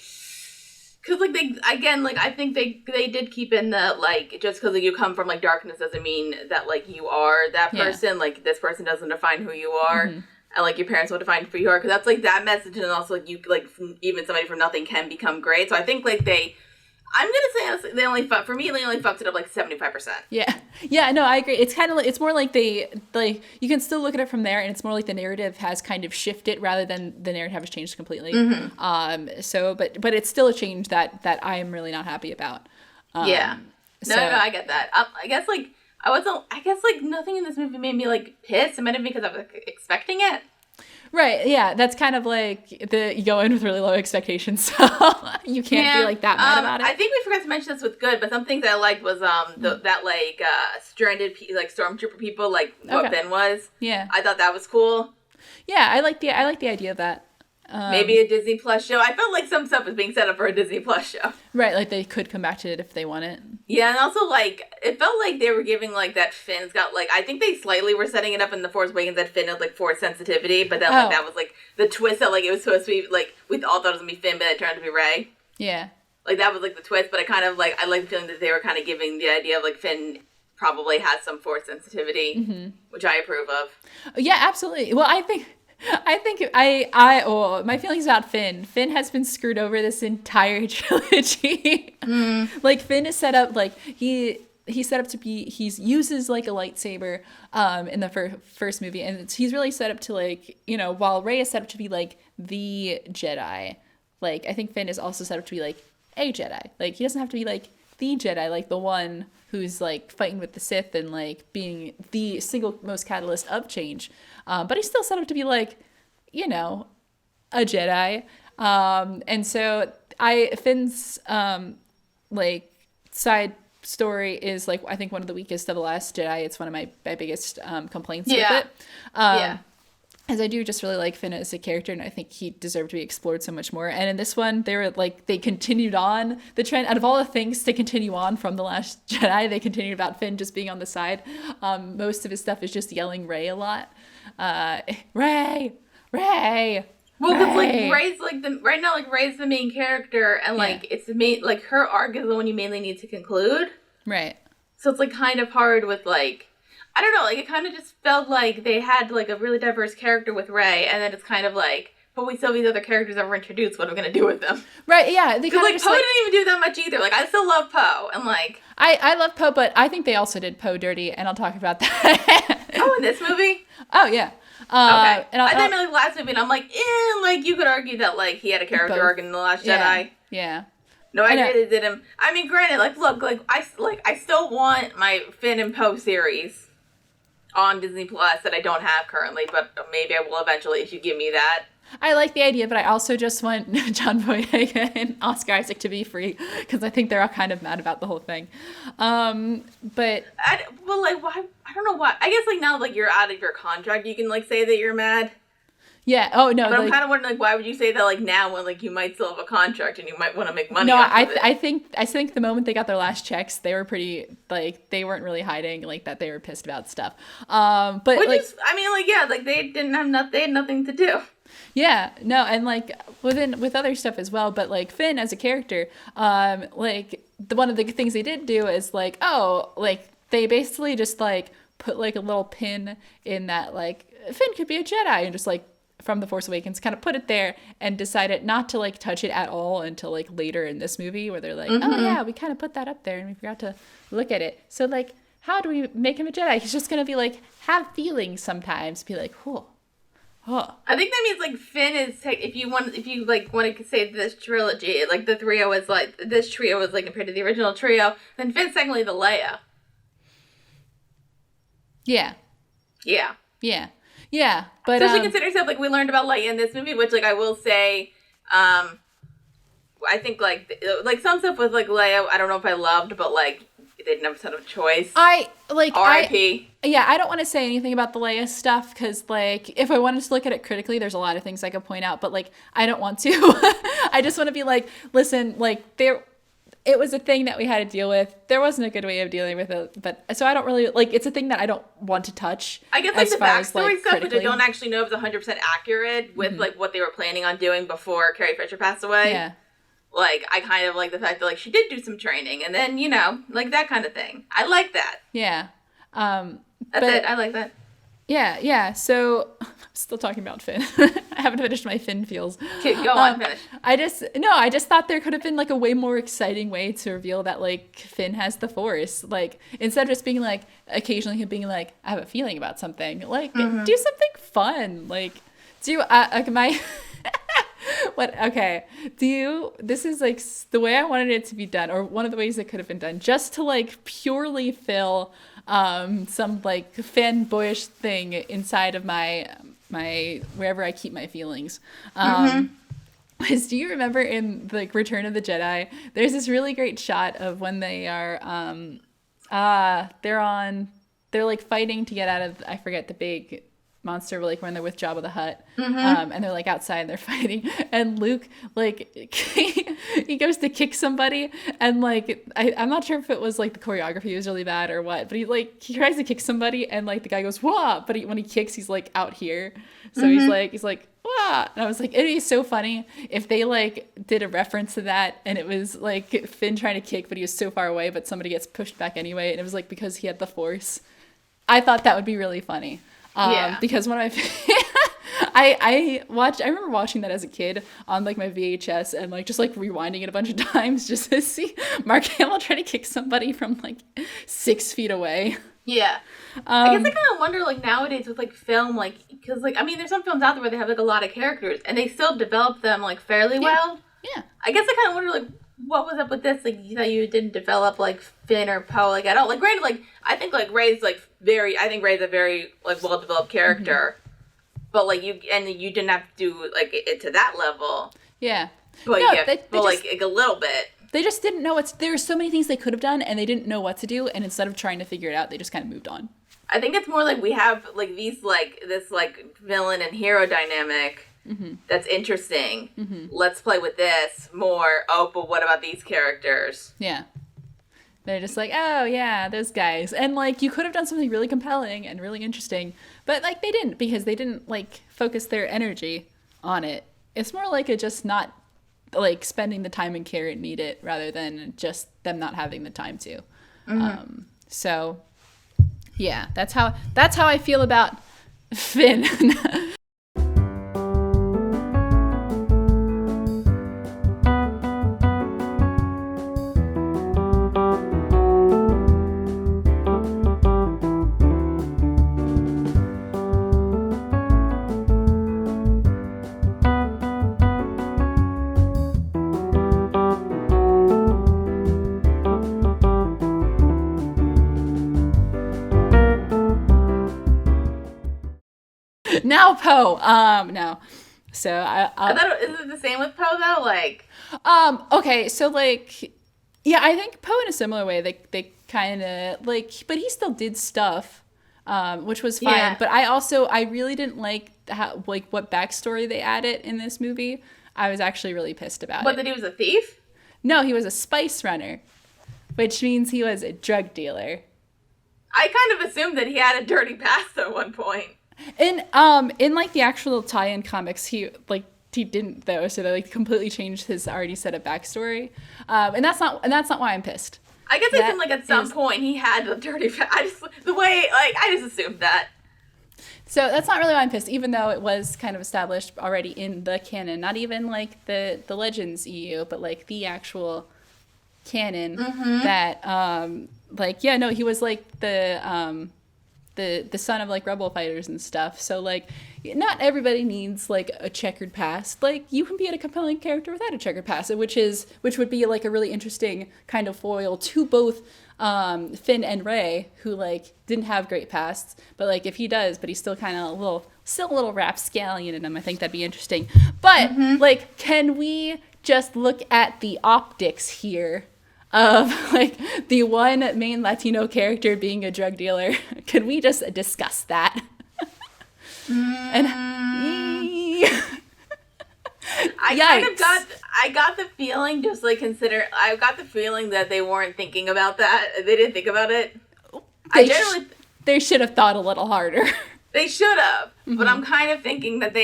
Because, like, they, again, like, I think they did keep in the, like, just because like, you come from, like, darkness doesn't mean that, like, you are that person. Yeah. Like, this person doesn't define who you are. And, like, your parents will define who you are. Because that's, like, that message. And also, like, you, like, even somebody from nothing can become great. So I think, like, I'm going to say, honestly, they only fucked it up, like, 75%. Yeah, no, I agree. It's kind of like, it's more like like, you can still look at it from there, and it's more like the narrative has kind of shifted rather than the narrative has changed completely. So, but it's still a change that I am really not happy about. No, I get that. I guess, like, nothing in this movie made me, like, pissed. It might have been because I was like, expecting it. Right, yeah, that's kind of like you go in with really low expectations, so you can't be like that mad about it. I think we forgot to mention this with good, but some things I liked was that like stranded like stormtrooper people, like what Finn was. Yeah, I thought that was cool. Yeah, I like the idea of that. Maybe a Disney Plus show. I felt like some stuff was being set up for a Disney Plus show. Right, like they could come back to it if they want it. Yeah, and also, like, it felt like they were giving, like, that Finn's got, like, I think they slightly were setting it up in The Force Awakens that Finn had, like, Force sensitivity, but then, like, that was, like, the twist that, like, it was supposed to be, like, we all thought it was going to be Finn, but it turned out to be Rey. Yeah. Like, that was, like, the twist, but I kind of, like, I like the feeling that they were kind of giving the idea of, like, Finn probably has some Force sensitivity, which I approve of. Yeah, absolutely. Well, I think my feelings about Finn. Finn has been screwed over this entire trilogy. Like, Finn is set up, like, he's set up to be, he uses, like, a lightsaber in the first movie, and he's really set up to, like, while Rey is set up to be, like, the Jedi, like, I think Finn is also set up to be, like, a Jedi. Like, he doesn't have to be, like, the Jedi, like, the one who's, like, fighting with the Sith and, like, being the single most catalyst of change. But he's still set up to be, like, a Jedi. And so Finn's, like, side story is, like, I think one of the weakest of The Last Jedi. It's one of my biggest complaints with it. As I do just really like Finn as a character, and I think he deserved to be explored so much more. And in this one, they continued on the trend. Out of all the things to continue on from The Last Jedi, they continued about Finn just being on the side. Most of his stuff is just yelling Rey a lot. Rey! Well, because, like, Rey's, like, right now, like, Rey's the main character, and, like, it's the main, like, her arc is the one you mainly need to conclude. Right. So it's, like, kind of hard with, like, I don't know, like, it kind of just felt like they had, like, a really diverse character with Rey, and then it's kind of like, but we still have these other characters that were introduced, what are we going to do with them? Right, yeah. Because, like, Poe didn't even do that much either. Like, I still love Poe, and, like... I love Poe, but I think they also did Poe dirty, and I'll talk about that. Oh, in this movie? Oh, yeah. Okay. And I thought the last movie, and I'm like, like, you could argue that, like, he had a character arc in The Last Jedi. Yeah. No, I agree they didn't. I mean, granted, like, look, I still want my Finn and Poe series on Disney Plus that I don't have currently, but maybe I will eventually if you give me that. I like the idea, but I also just want John Boyega and Oscar Isaac to be free because I think they're all kind of mad about the whole thing. But like, why? I don't know why. I guess like now, like you're out of your contract, you can like say that you're mad. Yeah. Oh no. But I'm kind of wondering, like, why would you say that like now when like you might still have a contract and you might want to make money? No, off of it? I think the moment they got their last checks, they were pretty like they weren't really hiding like that they were pissed about stuff. But which like, is, I mean, like yeah, like they had nothing to do. Yeah, no, and like with other stuff as well, but like Finn as a character, like one of the things they did do is like, oh, like they basically just like put like a little pin in that like Finn could be a Jedi and just like from The Force Awakens kind of put it there and decided not to like touch it at all until like later in this movie where they're like, oh yeah, we kind of put that up there and we forgot to look at it. So like, how do we make him a Jedi? He's just gonna be like have feelings sometimes, be like, oh. Huh. I think that means like Finn is if you want to say this trilogy, like the trio is like this trio was like compared to the original trio, then Finn's technically the Leia. Yeah. Yeah. Yeah. Yeah. But especially considering stuff like we learned about Leia in this movie, which like I will say, I think like some stuff with like Leia, I don't know if I loved, but like they didn't have a ton of choice. R.I.P. Yeah, I don't want to say anything about the Leia stuff because, like, if I wanted to look at it critically, there's a lot of things I could point out, but, like, I don't want to. I just want to be like, listen, like, it was a thing that we had to deal with. There wasn't a good way of dealing with it, but so I don't really, like, it's a thing that I don't want to touch. I guess, like, the backstory stuff, which I don't actually know if it's 100% accurate with, like, what they were planning on doing before Carrie Fisher passed away. Yeah. Like, I kind of like the fact that, like, she did do some training, and then, you know, like, that kind of thing. I like that. Yeah. That's it. I like that. Yeah. So, I'm still talking about Finn. I haven't finished my Finn feels. Okay, go on, finish. I just thought there could have been, like, a way more exciting way to reveal that, like, Finn has the Force. Like, instead of just being, like, occasionally him being, like, I have a feeling about something. Like, do something fun. Like, my... this is like the way I wanted it to be done, or one of the ways it could have been done, just to like purely fill some like fanboyish thing inside of my wherever I keep my feelings. Do you remember in like Return of the Jedi, there's this really great shot of when they are they're like fighting to get out of, I forget, the big monster, like when they're with Jabba the Hutt, and they're like outside and they're fighting, and Luke like he goes to kick somebody, and like I'm not sure if it was like the choreography was really bad or what, but he tries to kick somebody and like the guy goes wah, but when he kicks he's like out here, so he's like wah, and I was like, it'd be so funny if they like did a reference to that and it was like Finn trying to kick but he was so far away but somebody gets pushed back anyway, and it was like because he had the Force. I thought that would be really funny. Because one of my I remember watching that as a kid on like my VHS and like just like rewinding it a bunch of times just to see Mark Hamill try to kick somebody from like 6 feet away. Yeah. I guess I kind of wonder like nowadays with like film, like, because like, I mean, there's some films out there where they have like a lot of characters and they still develop them like fairly well. Yeah. I guess I kind of wonder like, what was up with this? Like, you know, you didn't develop like Finn or Poe like at all. Like, granted, like I think Rey's a very like well developed character, but like you didn't have to do like it to that level. Yeah, but no, yeah, but like a little bit. They just didn't know there were so many things they could have done, and they didn't know what to do. And instead of trying to figure it out, they just kind of moved on. I think it's more like we have like these like this like villain and hero dynamic. That's interesting. Let's play with this more. Oh, but what about these characters? Yeah. They're just like, oh, yeah, those guys. And, like, you could have done something really compelling and really interesting. But, like, they didn't because they didn't, like, focus their energy on it. It's more like it just not, like, spending the time and care it needed rather than just them not having the time to. So, yeah, that's how I feel about Finn. Now Poe. No. So I thought, is it the same with Poe though? Like, okay, so like, yeah, I think Poe in a similar way. They kind of like, but he still did stuff, which was fine. Yeah. But I really didn't like how like what backstory they added in this movie. I was actually really pissed about what, it. that he was a thief? No, he was a spice runner, which means he was a drug dealer. I kind of assumed that he had a dirty past at one point. In like the actual tie-in comics, he didn't though, so they like completely changed his already set up backstory, and that's not why I'm pissed. I guess I assumed like at some point he had a dirty past. I just assumed that. So that's not really why I'm pissed, even though it was kind of established already in the canon, not even like the Legends EU, but like the actual canon that he was like the son of like rebel fighters and stuff. So like not everybody needs like a checkered past. Like you can be a compelling character without a checkered past, which would be like a really interesting kind of foil to both Finn and Rey, who like didn't have great pasts, but like if he does, but he's still kind of still a little rapscallion in him, I think that'd be interesting. But like, can we just look at the optics here of like the one main Latino character being a drug dealer? Can we just discuss that? I got the feeling, just like I got the feeling that they weren't thinking about that. They didn't think about it. They should have thought a little harder. They should have, but I'm kind of thinking that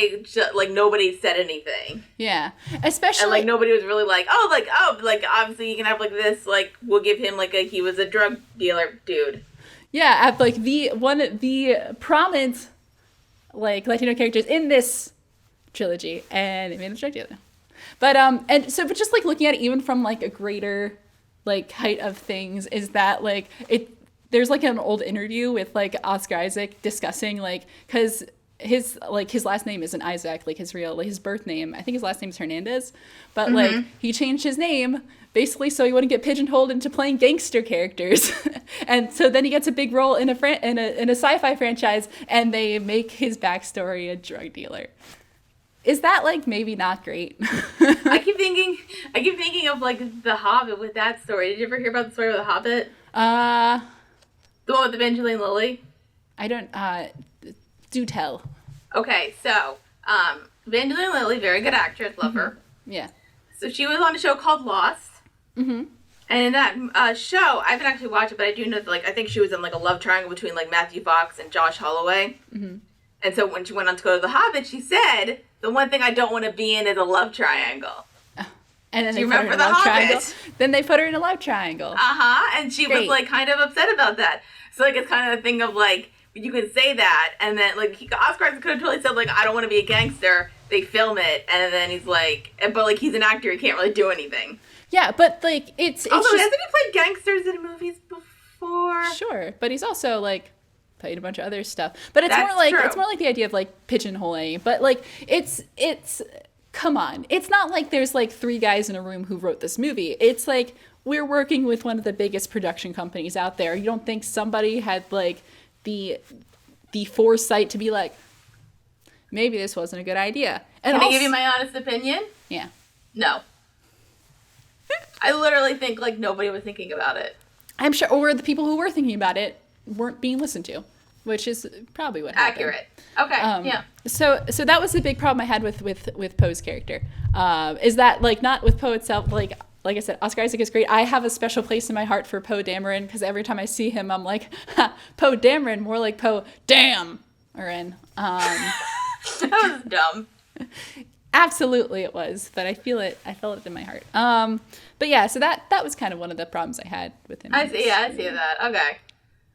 like nobody said anything. Yeah, especially and like nobody was really like, obviously you can have like this, like we'll give him like he was a drug dealer dude. Yeah, like the prominent like Latino characters in this trilogy, and they made a drug dealer. But but just like looking at it even from like a greater like height of things, is that like there's like an old interview with like Oscar Isaac discussing like, because his last name isn't Isaac, like his birth name, I think his last name is Hernandez, but like he changed his name basically so he wouldn't get pigeonholed into playing gangster characters. And so then he gets a big role in a sci-fi franchise, and they make his backstory a drug dealer. Is that like maybe not great? I keep thinking of like The Hobbit with that story. Did you ever hear about the story of The Hobbit? The one with Evangeline Lilly? I don't, do tell. Okay, so, Evangeline Lilly, very good actress, love her. Yeah. So she was on a show called Lost. And in that show, I haven't actually watched it, but I do know that, like, I think she was in, like, a love triangle between, like, Matthew Fox and Josh Holloway. And so when she went on to go to The Hobbit, she said, the one thing I don't want to be in is a love triangle. And then they put her in a love triangle. Then they put her in a love triangle. And she was, like, kind of upset about that. So, like, it's kind of a thing of, like, you can say that, and then, like, Oscar could have totally said, like, I don't want to be a gangster. They film it, and then he's like, but, like, he's an actor. He can't really do anything. Yeah, but, like, it's also, just... hasn't he played gangsters in movies before? Sure, but he's also, like, played a bunch of other stuff. But it's more like the idea of, like, pigeonholing. But, like, it's come on. It's not like there's, like, 3 guys in a room who wrote this movie. It's, like, we're working with one of the biggest production companies out there. You don't think somebody had, like, the foresight to be like, maybe this wasn't a good idea? And Can I give you my honest opinion? Yeah. No. I literally think, like, nobody was thinking about it. I'm sure, or the people who were thinking about it weren't being listened to, which is probably what happened. Accurate. Okay, yeah. So that was the big problem I had with Poe's character. Is that, like, not with Poe itself, like I said, Oscar Isaac is great. I have a special place in my heart for Poe Dameron, because every time I see him, I'm like, Poe Dameron, more like Poe Damn. That was dumb. Absolutely it was, but I felt it in my heart. But yeah, so that was kind of one of the problems I had with him. I see that. Okay.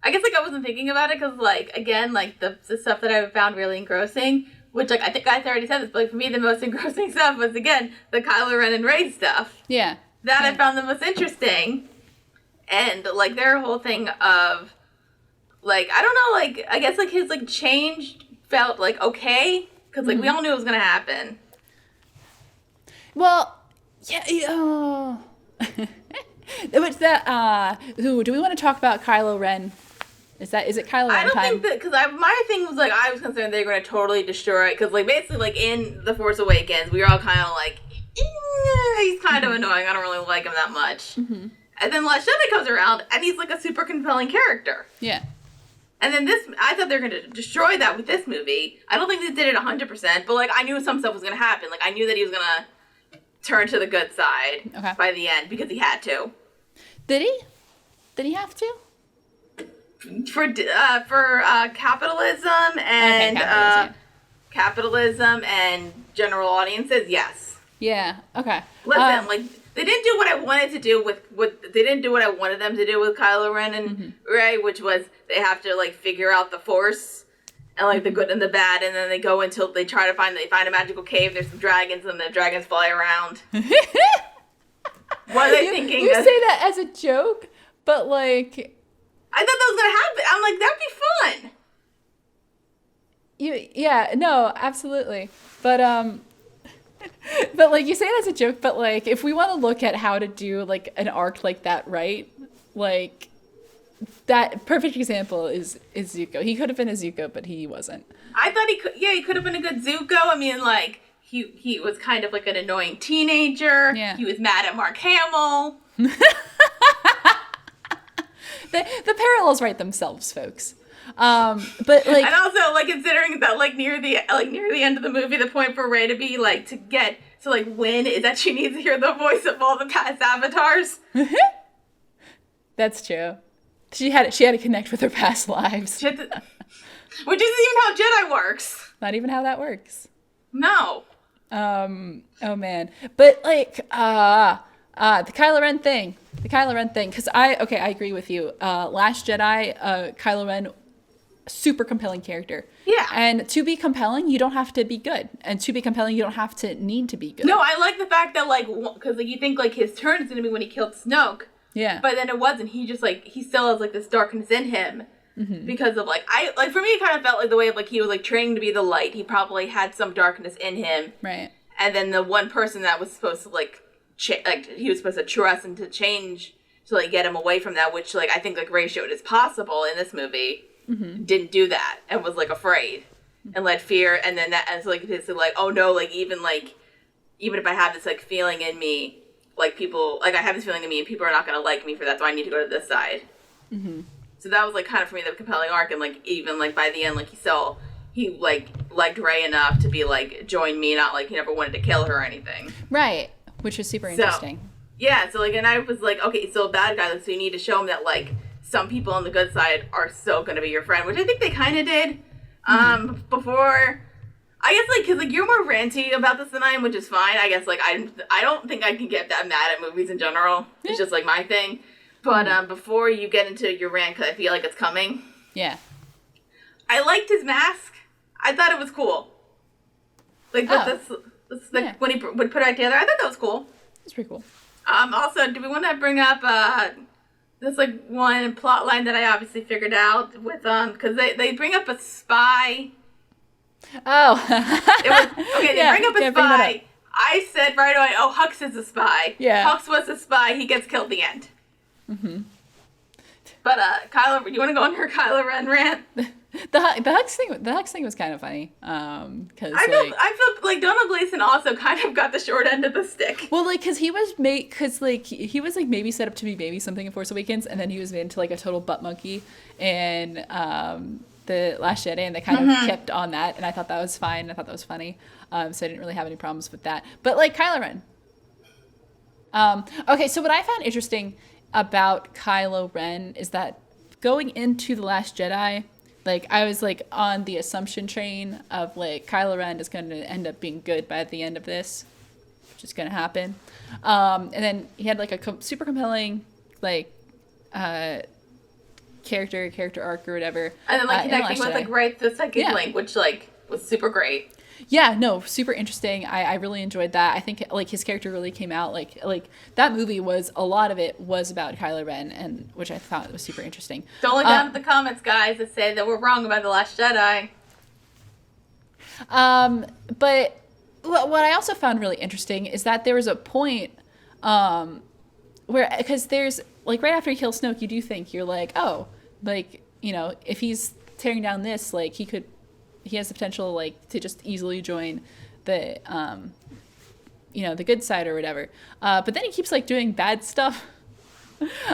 I guess, like, I wasn't thinking about it because, like, again, like, the stuff that I found really engrossing, which, like, I think I already said this, but, like, for me, the most engrossing stuff was, again, the Kylo Ren and Rey stuff. Yeah. That I found the most interesting. And, like, their whole thing of, like, I don't know, like, I guess, like, his, like, change felt, like, okay. Because, like, we all knew it was going to happen. Well, yeah, What's that, do we want to talk about Kylo Ren Is it Kylo Ren I don't time? think that, because my thing was like, I was concerned they were going to totally destroy it, because like basically like in The Force Awakens, we were all kind of like, he's kind of annoying, I don't really like him that much. And then Last Jedi comes around, and he's like a super compelling character. Yeah. And then I thought they were going to destroy that with this movie. I don't think they did it 100%, but like I knew some stuff was going to happen. Like I knew that he was going to turn to the good side by the end, because he had to. Did he? Did he have to? For capitalism and capitalism and general audiences, yes. Yeah. Okay. Listen, like they didn't do what I wanted to do with they didn't do what I wanted them to do with Kylo Ren and Rey, which was they have to like figure out the Force and like the good and the bad, and then they go until they try to find a magical cave. There's some dragons, and the dragons fly around. What are they thinking? You say that as a joke, but like. I thought that was gonna happen. I'm like, that'd be fun. Yeah, no, absolutely. But but like you say it as a joke, but like if we want to look at how to do like an arc like that, right? Like that perfect example is Zuko. He could have been a Zuko, but he wasn't. I thought he could. Yeah, he could have been a good Zuko. I mean, like he was kind of like an annoying teenager. Yeah. He was mad at Mark Hamill. The parallels write themselves, folks. But like, and also like considering that like near the end of the movie, the point for Rey to be like to win is that she needs to hear the voice of all the past avatars. That's true. She had to connect with her past lives. Which isn't even how Jedi works. Not even how that works. No. Oh man. But like, the Kylo Ren thing. Because I agree with you. Last Jedi, Kylo Ren, super compelling character. Yeah. And to be compelling, you don't have to be good. And to be compelling, you don't have to need to be good. No, I like the fact that like, because like you think like his turn is gonna be when he killed Snoke. Yeah. But then it wasn't. He just like he still has like this darkness in him. Because of like for me it kind of felt like the way of like he was like training to be the light. He probably had some darkness in him. Right. And then the one person that was supposed to like he was supposed to trust and to change to like get him away from that, which like I think like Rey showed is possible in this movie, didn't do that and was like afraid and let fear, and then that and so like it's like, oh no, like even if I have this like feeling in me, like people like I have this feeling in me and people are not gonna like me for that, so I need to go to this side. So that was like kind of for me the compelling arc, and like even like by the end like he like liked Rey enough to be like join me, not like he never wanted to kill her or anything. Right. Which is super interesting. Yeah, so like, and I was like, okay, so a bad guy, like, so you need to show him that like some people on the good side are still gonna be your friend, which I think they kind of did. Before, I guess like, cause like you're more ranty about this than I am, which is fine. I guess like I don't think I can get that mad at movies in general. It's just like my thing. But before you get into your rant, cause I feel like it's coming. Yeah. I liked his mask. I thought it was cool. Like when he would put it together, I thought that was cool. It's pretty cool. Also, do we want to bring up this like one plot line that I obviously figured out with because they bring up a spy. Oh. They bring up a spy. I said right away, oh, Hux is a spy. Yeah. Hux was a spy. He gets killed at the end. But Kylo, you want to go on her Kylo Ren rant? The Hux thing was kind of funny. Cause I feel like Donald Gleason also kind of got the short end of the stick. Well, like, he was maybe set up to be maybe something in Force Awakens, and then he was made into like a total butt monkey in the Last Jedi, and they kind of kept on that, and I thought that was fine. I thought that was funny. So I didn't really have any problems with that. But like Kylo Ren. Okay, so what I found interesting about Kylo Ren is that going into The Last Jedi, like, I was, like, on the assumption train of, like, Kylo Ren is going to end up being good by the end of this, which is going to happen. And then he had, like, a super compelling, like, character arc or whatever. And then, like, connecting with, like, the second link, which, like, was super great. Yeah, no, super interesting. I really enjoyed that. I think like his character really came out like that movie was a lot of it was about Kylo Ren, and which I thought was super interesting. Don't look down at the comments, guys, that say that we're wrong about The Last Jedi. But what I also found really interesting is that there was a point where, because there's like right after you kill Snoke, you do think you're like, oh, like you know, if he's tearing down this, like he has the potential like to just easily join the you know, the good side or whatever. But then he keeps like doing bad stuff.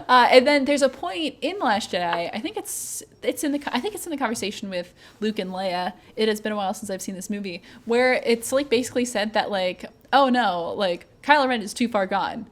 And then there's a point in Last Jedi. I think it's in the conversation with Luke and Leia. It has been a while since I've seen this movie, where it's like basically said that like, oh no, like Kylo Ren is too far gone.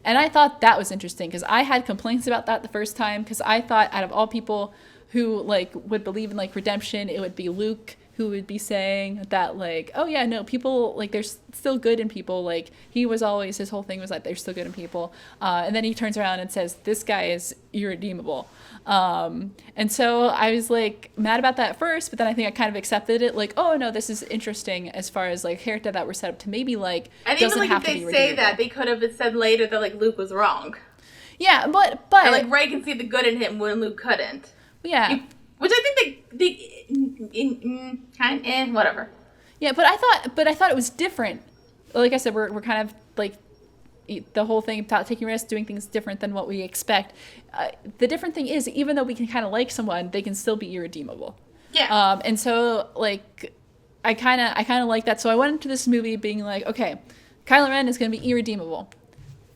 And I thought that was interesting because I had complaints about that the first time, because I thought out of all people who like would believe in like redemption, it would be Luke who would be saying that like, oh yeah, no, people like there's still good in people. Like he was always, his whole thing was like there's still good in people. And then he turns around and says this guy is irredeemable. And so I was like mad about that at first, but then I think I kind of accepted it. Like, oh no, this is interesting as far as like character that were set up to maybe like and doesn't even like have if to they be say redeemable. that, they could have said later that like Luke was wrong. Yeah, but and like Rey can see the good in him when Luke couldn't. Yeah. Which I think they whatever. Yeah, but I thought it was different. Like I said, we're kind of like the whole thing about taking risks, doing things different than what we expect. The different thing is, even though we can kind of like someone, they can still be irredeemable. Yeah. And so like I kind of like that. So I went into this movie being like, okay, Kylo Ren is going to be irredeemable.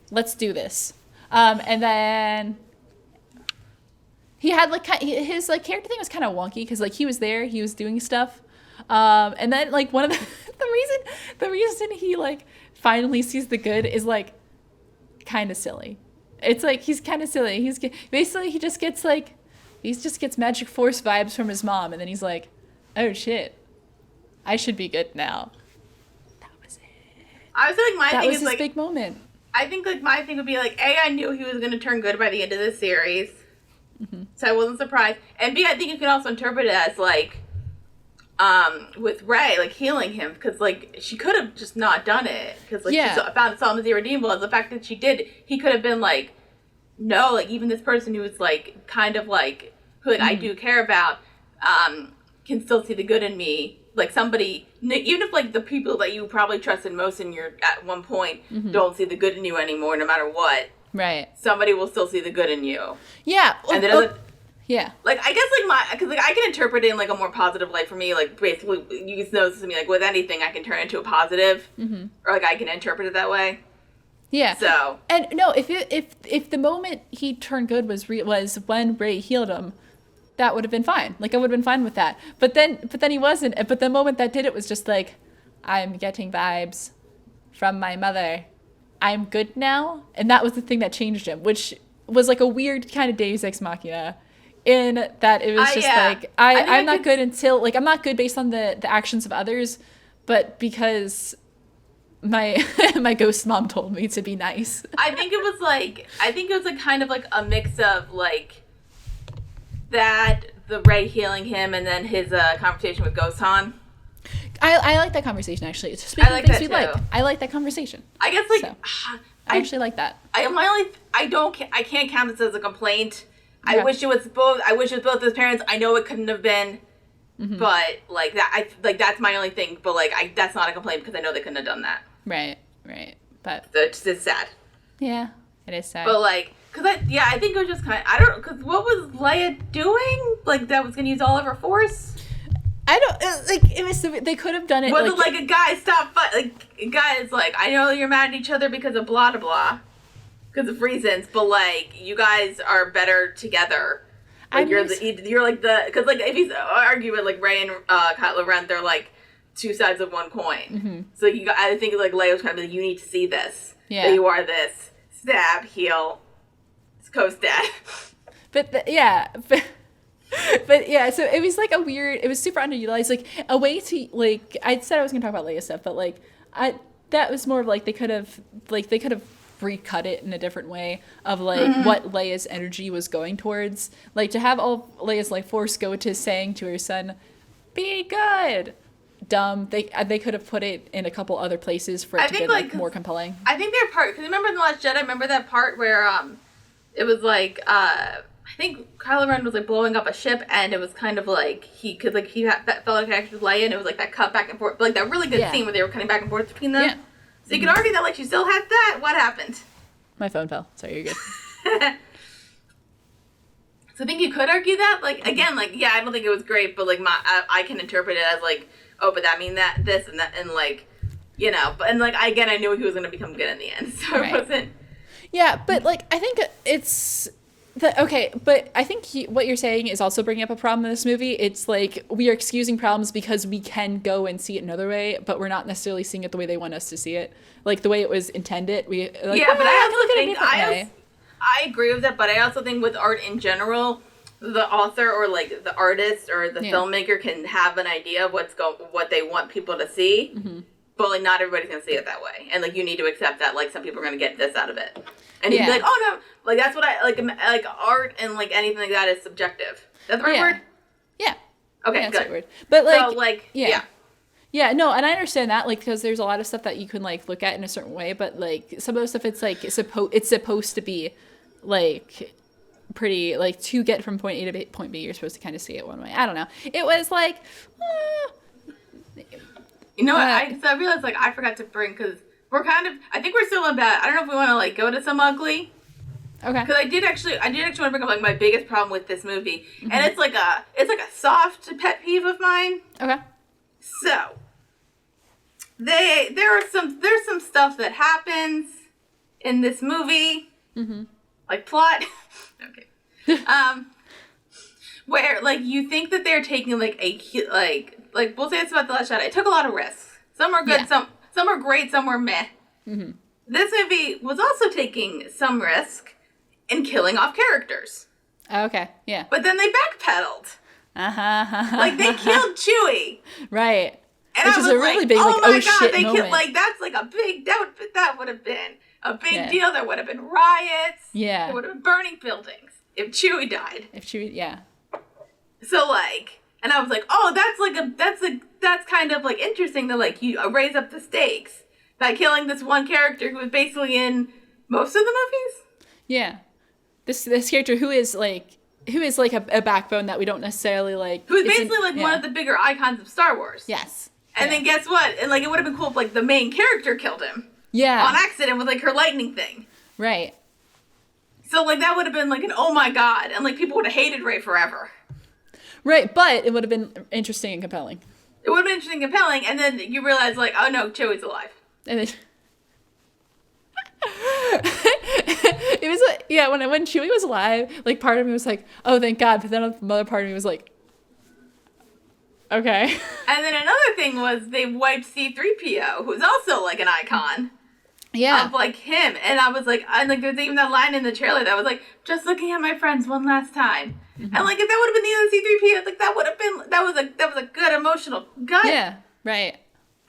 Let's do this. And then he had like his like character thing was kind of wonky because like he was there, he was doing stuff, and then like one of the reason he like finally sees the good is like kind of silly. It's like he's kind of silly. He's basically he just gets magic force vibes from his mom, and then he's like, oh shit, I should be good now. That was it. I was like that was his big moment. I think like my thing would be like, A, I knew he was going to turn good by the end of the series. Mm-hmm. So I wasn't surprised. And B, I think you can also interpret it as like, with Rey, like healing him, because like she could have just not done it, because like she saw him as irredeemable. And the fact that she did, he could have been like, no, like even this person who was like kind of like who like I do care about, can still see the good in me. Like somebody, even if like the people that you probably trusted most in your at one point don't see the good in you anymore, no matter what. Right. Somebody will still see the good in you. Yeah. And it doesn't. Yeah. Like I guess because like I can interpret it in like a more positive light for me. Like basically, you can notice to me like with anything I can turn it into a positive, or like I can interpret it that way. Yeah. So and no, if the moment he turned good was when Rey healed him, that would have been fine. Like I would have been fine with that. But then he wasn't. But the moment that did it was just like, I'm getting vibes from my mother. I'm good now. And that was the thing that changed him, which was like a weird kind of Deus Ex Machina, in that it was just like I'm not good until like I'm not good based on the actions of others, but because my my ghost mom told me to be nice. I think it was like kind of like a mix of like that, the Rey healing him, and then his conversation with Ghost Han. I like that conversation actually. It's I like that too. I like that conversation. I guess like I actually like that. I can't count this as a complaint. Yeah. I wish it was both his parents. I know it couldn't have been, but like that that's my only thing. But like that's not a complaint because I know they couldn't have done that. Right. But so it's sad. Yeah, it is sad. But like, I think it was just kind of, I don't, because what was Leia doing? Like, that was going to use all of her force? I don't, like, it was, they could have done it. Was it like a guy a guy is like, I know you're mad at each other because of blah, blah, blah, because of reasons, but like, you guys are better together. Like, you're like because like, if he's arguing like Rey and Kylo Ren, they're like two sides of one coin. So I think like Leia was kind of like, you need to see this. Yeah. That you are this. Stab, heal. Coast dad. But yeah, so it was like it was super underutilized, like a way to like, I said I was gonna talk about Leia stuff, but like that was more of like they could have recut it in a different way of like what Leia's energy was going towards, like to have all Leia's like force go to saying to her son, be good. Dumb. They could have put it in a couple other places for it to get like more compelling. I think their part, because remember in The Last Jedi, remember that part where it was like I think Kylo Ren was like blowing up a ship, and it was kind of like he felt like a connection with Leia, and it was like that cut back and forth, like that really good scene where they were cutting back and forth between them. Yeah. So you could argue that like she still had that. What happened? My phone fell. Sorry, you're good. So I think you could argue that, like, again, like, yeah, I don't think it was great, but like I can interpret it as like, oh, but that means that this and that, and like, you know, but and like again, I knew he was gonna become good in the end, so Right. it wasn't. Yeah, but like I think it's okay, but I think what you're saying is also bringing up a problem in this movie. It's like we are excusing problems because we can go and see it another way, but we're not necessarily seeing it the way they want us to see it, like the way it was intended. We like, Yeah, but I can look also at it a different way. I agree with that, but I also think with art in general, the author or like the artist or the filmmaker can have an idea of what they want people to see, but like not everybody's gonna see it that way, and like you need to accept that like some people are gonna get this out of it, and you can be like, oh no, like that's what I like art and like anything like that is subjective. That's the right word. Yeah. Okay, yeah, good. Word. But like, so, like yeah. Yeah, no, and I understand that, like, because there's a lot of stuff that you can, like, look at in a certain way, but, like, some of the stuff, it's, like, it's supposed to be, like, pretty, like, to get from point A to point B, you're supposed to kind of see it one way. I don't know. It was, like, You know what, I realized, like, I forgot to bring, because we're kind of, I think we're still in bad, I don't know if we want to, like, go to some ugly. Okay. Because I did actually want to bring up, like, my biggest problem with this movie, and it's like a soft pet peeve of mine. Okay. So, there's some stuff that happens in this movie, like plot, okay, where like you think that they're taking like like we'll say it's about The Last Shadow. It took a lot of risks. Some are good, some are great, some were meh. This movie was also taking some risk in killing off characters. Okay. Yeah. But then they backpedaled. Like they killed Chewie. Right. And which I is was a really like, big, like, oh my oh god, shit they moment. killed, like, that's like a big, that would have been a big deal. There would have been riots. Yeah. There would have been burning buildings if Chewie died. Yeah. So, like, and I was like, oh, that's kind of, like, interesting that, like, you raise up the stakes by killing this one character who was basically in most of the movies. Yeah. This character who is like a backbone that we don't necessarily like. Who's basically, like, one of the bigger icons of Star Wars. Yes. And then guess what? And, like, it would have been cool if, like, the main character killed him. Yeah. On accident with, like, her lightning thing. Right. So, like, that would have been, like, an oh my god. And, like, people would have hated Rey forever. Right, but it would have been interesting and compelling. It would have been interesting and compelling. And then you realize, like, oh no, Chewie's alive. And then... it was like, yeah, when Chewie was alive, like, part of me was like, oh, thank God. But then another part of me was like, okay. And then another thing was they wiped C-3PO, who's also, like, an icon. Yeah. Of, like, him. And I was like, there's even that line in the trailer that was like, just looking at my friends one last time. And, like, if that would have been the other C-3PO, like, that would have been, that was a good emotional gut. Yeah, right.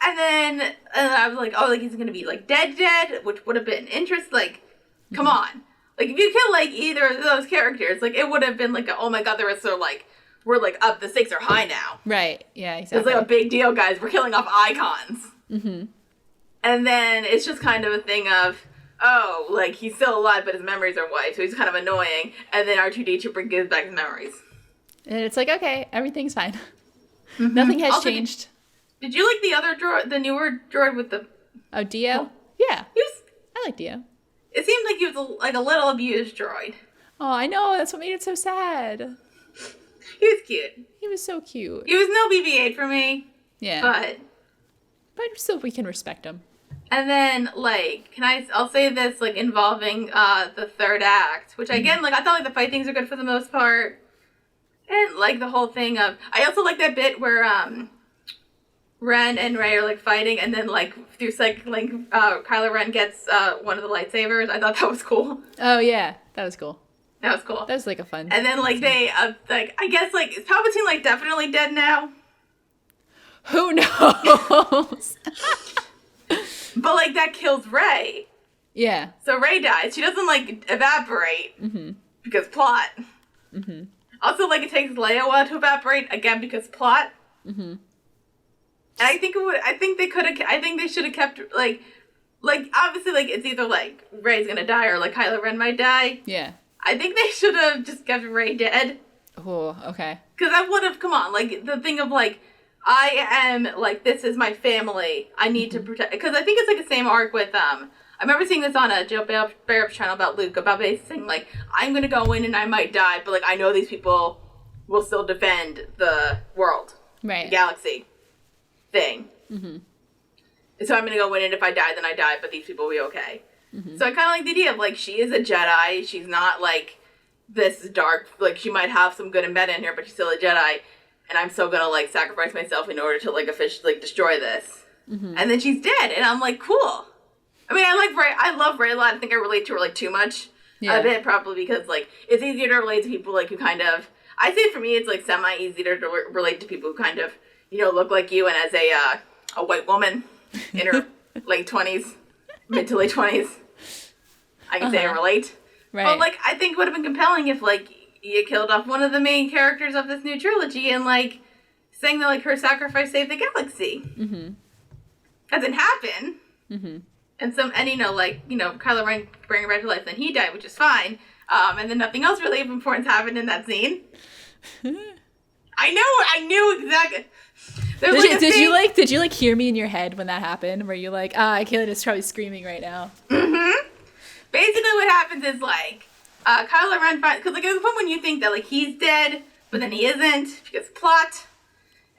And then I was like, oh, like, he's gonna be, like, dead, which would have been interest, like, come on. Like, if you kill, like, either of those characters, like, it would have been, like, oh my god, the rest are, like, we're, like, up, the stakes are high now. Right, yeah, exactly. It's, like, a big deal, guys. We're killing off icons. And then it's just kind of a thing of, oh, like, he's still alive, but his memories are wiped, so he's kind of annoying. And then R2-D2 gives back his memories. And it's like, okay, everything's fine. Nothing has Also, changed. Did you like the other droid, the newer droid with the... Oh, Dio? Oh. Yeah. He was... I like Dio. It seemed like he was, like, a little abused droid. Oh, I know. That's what made it so sad. He was cute. He was so cute. He was no BB-8 for me. Yeah. But still, we can respect him. And then, like, I'll say this, like, involving the third act, which, again, like, I thought, like, the fight things are good for the most part. And, like, the whole thing of... I also like that bit where, Ren and Rey are, like, fighting, and then, like, through cycling, Kylo Ren gets one of the lightsabers. I thought that was cool. Oh, yeah. That was cool. That was cool. That was, like, a fun... And then, like, they, like, I guess, like, is Palpatine, like, definitely dead now? Who knows? But, like, that kills Rey. Yeah. So Rey dies. She doesn't, like, evaporate. Because plot. Also, like, it takes Leia a while to evaporate, again, because plot. And I think they should have kept, like, obviously, like, it's either, like, Rey's gonna die or, like, Kylo Ren might die. Yeah. I think they should have just kept Rey dead. Oh, okay. Because I would have, come on, like, the thing of, like, I am, like, this is my family. I need to protect, because I think it's, like, the same arc with, I I remember seeing this on a Joe Barrett's channel about Luke, about basically saying, like, I'm gonna go in and I might die, but, like, I know these people will still defend the world. Right. The galaxy thing. Mm-hmm. So I'm gonna go in, and if I die, then I die, but these people will be okay. Mm-hmm. So I kind of like the idea of, like, she is a Jedi. She's not, like, this dark, like, she might have some good and bad in her, but she's still a Jedi, and I'm still gonna, like, sacrifice myself in order to, like, officially, like, destroy this. Mm-hmm. And then she's dead, and I'm like, cool. I mean, I love Rey a lot. I think I relate to her, like, too much. Yeah. A bit, probably because, like, it's easier to relate to people, like, who kind of, I say for me, it's, like, semi-easier to relate to people who kind of, you know, look like you, and as a white woman in her late 20s, mid to late 20s, I can say I relate. Right. But, like, I think it would have been compelling if, like, you killed off one of the main characters of this new trilogy and, like, saying that, like, her sacrifice saved the galaxy. Mm-hmm. That didn't happen. Mm-hmm. And you know, like, you know, Kylo Ren bringing her back to life, then he died, which is fine. And then nothing else really of importance happened in that scene. I knew exactly. Did you hear me in your head when that happened? Were you like, Kayla is probably screaming right now? Mm-hmm. Basically what happens is, like, Kylo Ren finds, because, like, there's a point when you think that, like, he's dead, but then he isn't, because plot,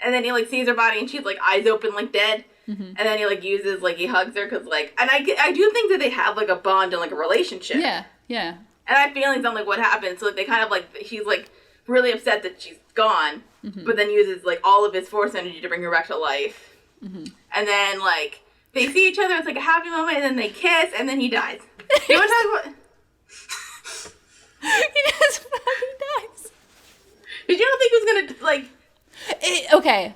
and then he, like, sees her body, and she's, like, eyes open, like, dead, and then he, like, uses, like, he hugs her, because, like, and I do think that they have, like, a bond and, like, a relationship. Yeah, yeah. And I have feelings on, like, what happened, so, like, they kind of, like, he's, like, really upset that she's gone, but then uses, like, all of his Force energy to bring her back to life. Mm-hmm. And then, like, they see each other, it's, like, a happy moment, and then they kiss, and then he dies. You want to talk about... He just fucking dies. Did you not think he was gonna, like... Okay.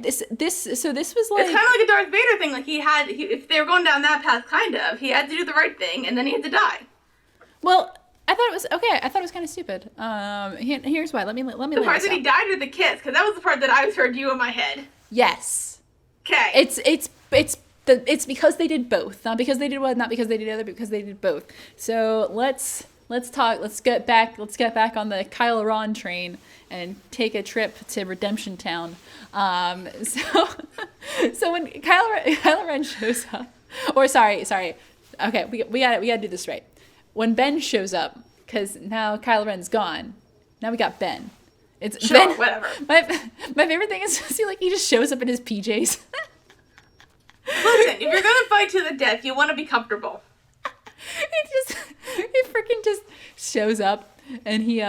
This was like... It's kind of like a Darth Vader thing. Like, if they were going down that path, kind of, he had to do the right thing, and then he had to die. Well, I thought it was kind of stupid. Here's why. Let me. The part that he died or the kiss, because that was the part that I heard you in my head. Yes. Okay. It's because they did both, not because they did one, not because they did the other, but because they did both. So let's talk. Let's get back on the Kylo Ren train and take a trip to Redemption Town. So when Kylo Ren shows up, or sorry, okay, we gotta do this right. When Ben shows up, because now Kylo Ren's gone, now we got Ben. It's sure, Ben, whatever. My favorite thing is he just shows up in his PJs. Listen, if you're gonna fight to the death, you want to be comfortable. He freaking just shows up, and he's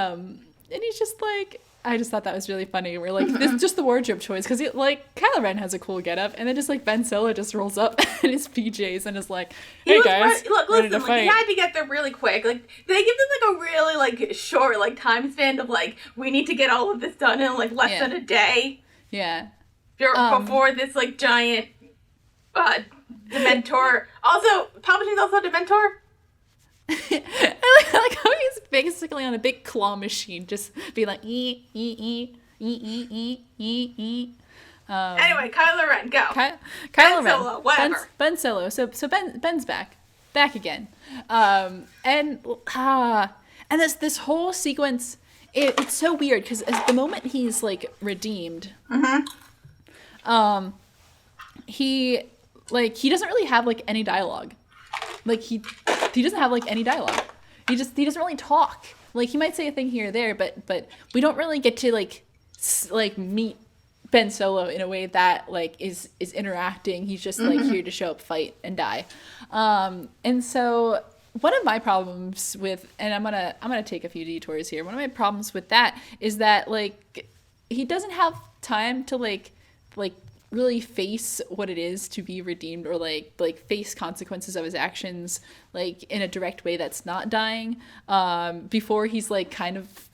just like, I just thought that was really funny. We're like, this is just the wardrobe choice, because like Kylo Ren has a cool getup, and then just like Ben Solo just rolls up in his PJs and is like, hey guys, ready to fight. He had to get there really quick. Like they give them like a really like short like time span of like we need to get all of this done in like less than a day. Yeah. Before this like giant Dementor. Also, Palpatine's also a Dementor. I like how he's basically on a big claw machine, just be like Anyway, Kylo Ren, go. Kylo Ben Ren, Solo, whatever. Ben Solo. So Ben's back again, and this whole sequence, it's so weird because at the moment he's like redeemed, he doesn't really have like any dialogue. Like he doesn't have like any dialogue. He doesn't really talk. Like he might say a thing here or there, but we don't really get to like meet Ben Solo in a way that like is interacting. He's just like here to show up, fight, and die. And so one of my problems with, and I'm gonna take a few detours here. One of my problems with that is that like he doesn't have time to like really face what it is to be redeemed, or like face consequences of his actions like in a direct way that's not dying, before he's like kind of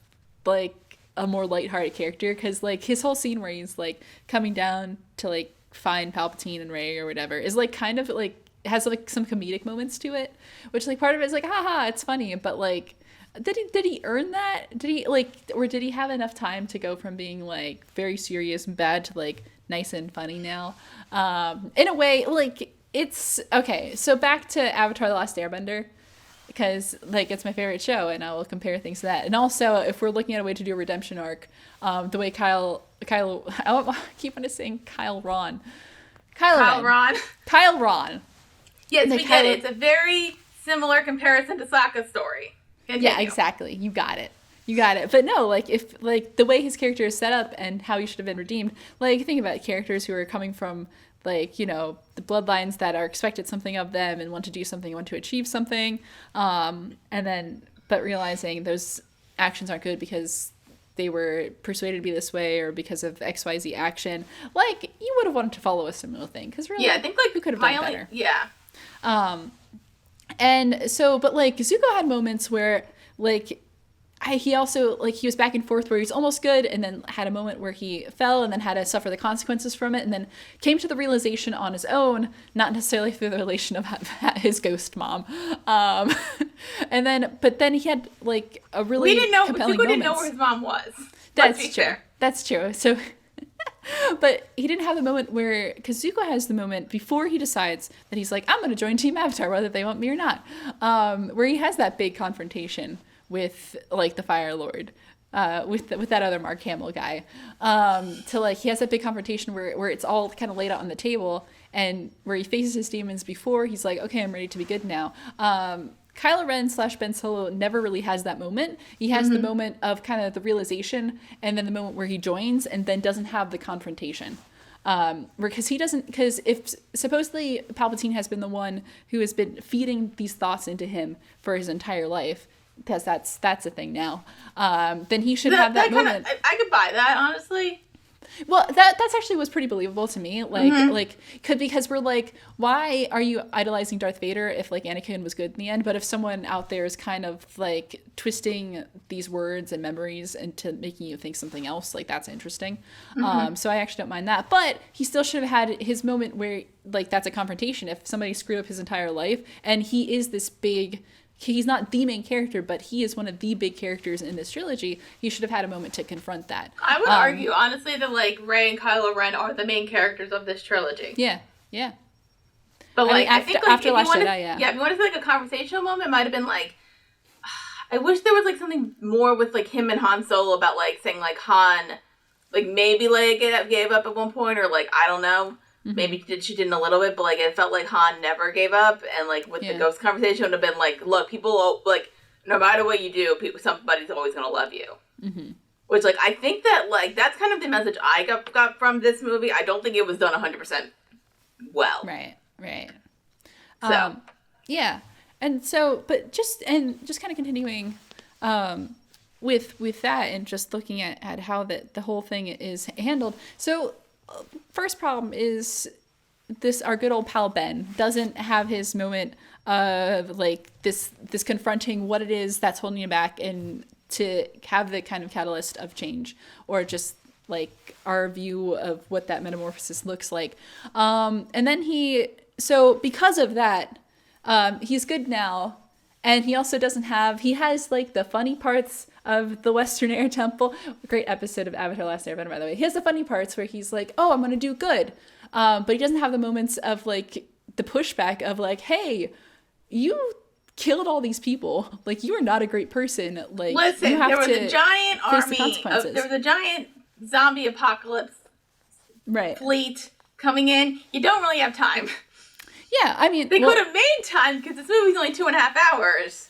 like a more lighthearted character, because like his whole scene where he's like coming down to like find Palpatine and Rey or whatever is like kind of like has like some comedic moments to it, which like part of it is like haha it's funny, but like did he earn that? Did he like, or did he have enough time to go from being like very serious and bad to like nice and funny now? In a way, like it's okay. So back to Avatar: The Last Airbender, because like it's my favorite show, and I will compare things to that. And also, if we're looking at a way to do a redemption arc, the way Kyle, I keep on saying Kyle Ron. Kyle Ron. Yes, we get it. It's a very similar comparison to Sokka's story. Continue. Yeah, exactly. You got it. But no, like, if, like, the way his character is set up and how he should have been redeemed, like, think about characters who are coming from, like, you know, the bloodlines that are expected something of them and want to do something, want to achieve something, and then, but realizing those actions aren't good because they were persuaded to be this way or because of XYZ action. Like, you would have wanted to follow a similar thing, because really, yeah, I think, like, who could have done better? Yeah. And so, but, like, Zuko had moments where, like, he also, like, he was back and forth where he was almost good and then had a moment where he fell and then had to suffer the consequences from it and then came to the realization on his own, not necessarily through the relation of his ghost mom. And then, but then he had, like, a really compelling Zuko didn't know where his mom was. That's true. That's true. So, but he didn't have the moment where, because Zuko has the moment before he decides that he's like, I'm going to join Team Avatar, whether they want me or not, where he has that big confrontation with, like, the Fire Lord, with that other Mark Hamill guy, to, like, he has that big confrontation where it's all kind of laid out on the table and where he faces his demons before he's like, okay, I'm ready to be good now. Kylo Ren / Ben Solo never really has that moment. He has the moment of kind of the realization and then the moment where he joins and then doesn't have the confrontation. Because if supposedly Palpatine has been the one who has been feeding these thoughts into him for his entire life, because that's a thing now, then he should have that moment. I could buy that, honestly. Well, that's actually was pretty believable to me. Like, because we're like, why are you idolizing Darth Vader if, like, Anakin was good in the end? But if someone out there is kind of, like, twisting these words and memories into making you think something else, like, that's interesting. So I actually don't mind that. But he still should have had his moment where, like, that's a confrontation. If somebody screwed up his entire life and he is this big... He's not the main character, but he is one of the big characters in this trilogy. He should have had a moment to confront that. I would argue, honestly, that, like, Rey and Kylo Ren are the main characters of this trilogy. Yeah. But, like, I think, like, after Last Jedi, yeah. Yeah, if you want to say, like, a conversational moment, it might have been, like, I wish there was, like, something more with, like, him and Han Solo about, like, saying, like, Han, like, maybe Leia gave up at one point, or, like, I don't know. Maybe she didn't a little bit, but, like, it felt like Han never gave up, and, like, with the ghost conversation, it would have been like, look, people, like, no matter what you do, somebody's always gonna love you. Which, like, I think that, like, that's kind of the message I got from this movie. I don't think it was done 100% well. Right. So. Yeah. And so, but just kind of continuing, with that and just looking at how the whole thing is handled. So, first problem is our good old pal Ben doesn't have his moment of, like, this confronting what it is that's holding him back and to have the kind of catalyst of change, or just, like, our view of what that metamorphosis looks like. And then because of that, he's good now. And he also he has, like, the funny parts of the Western Air Temple. Great episode of Avatar: Last Airbender, by the way. He has the funny parts where he's like, oh, I'm going to do good. But he doesn't have the moments of, like, the pushback of, like, hey, you killed all these people. Like, you are not a great person. Like, listen, there was a giant army. There was a giant zombie apocalypse fleet coming in. You don't really have time. Yeah, I mean... They could have made time, because this movie's only 2.5 hours.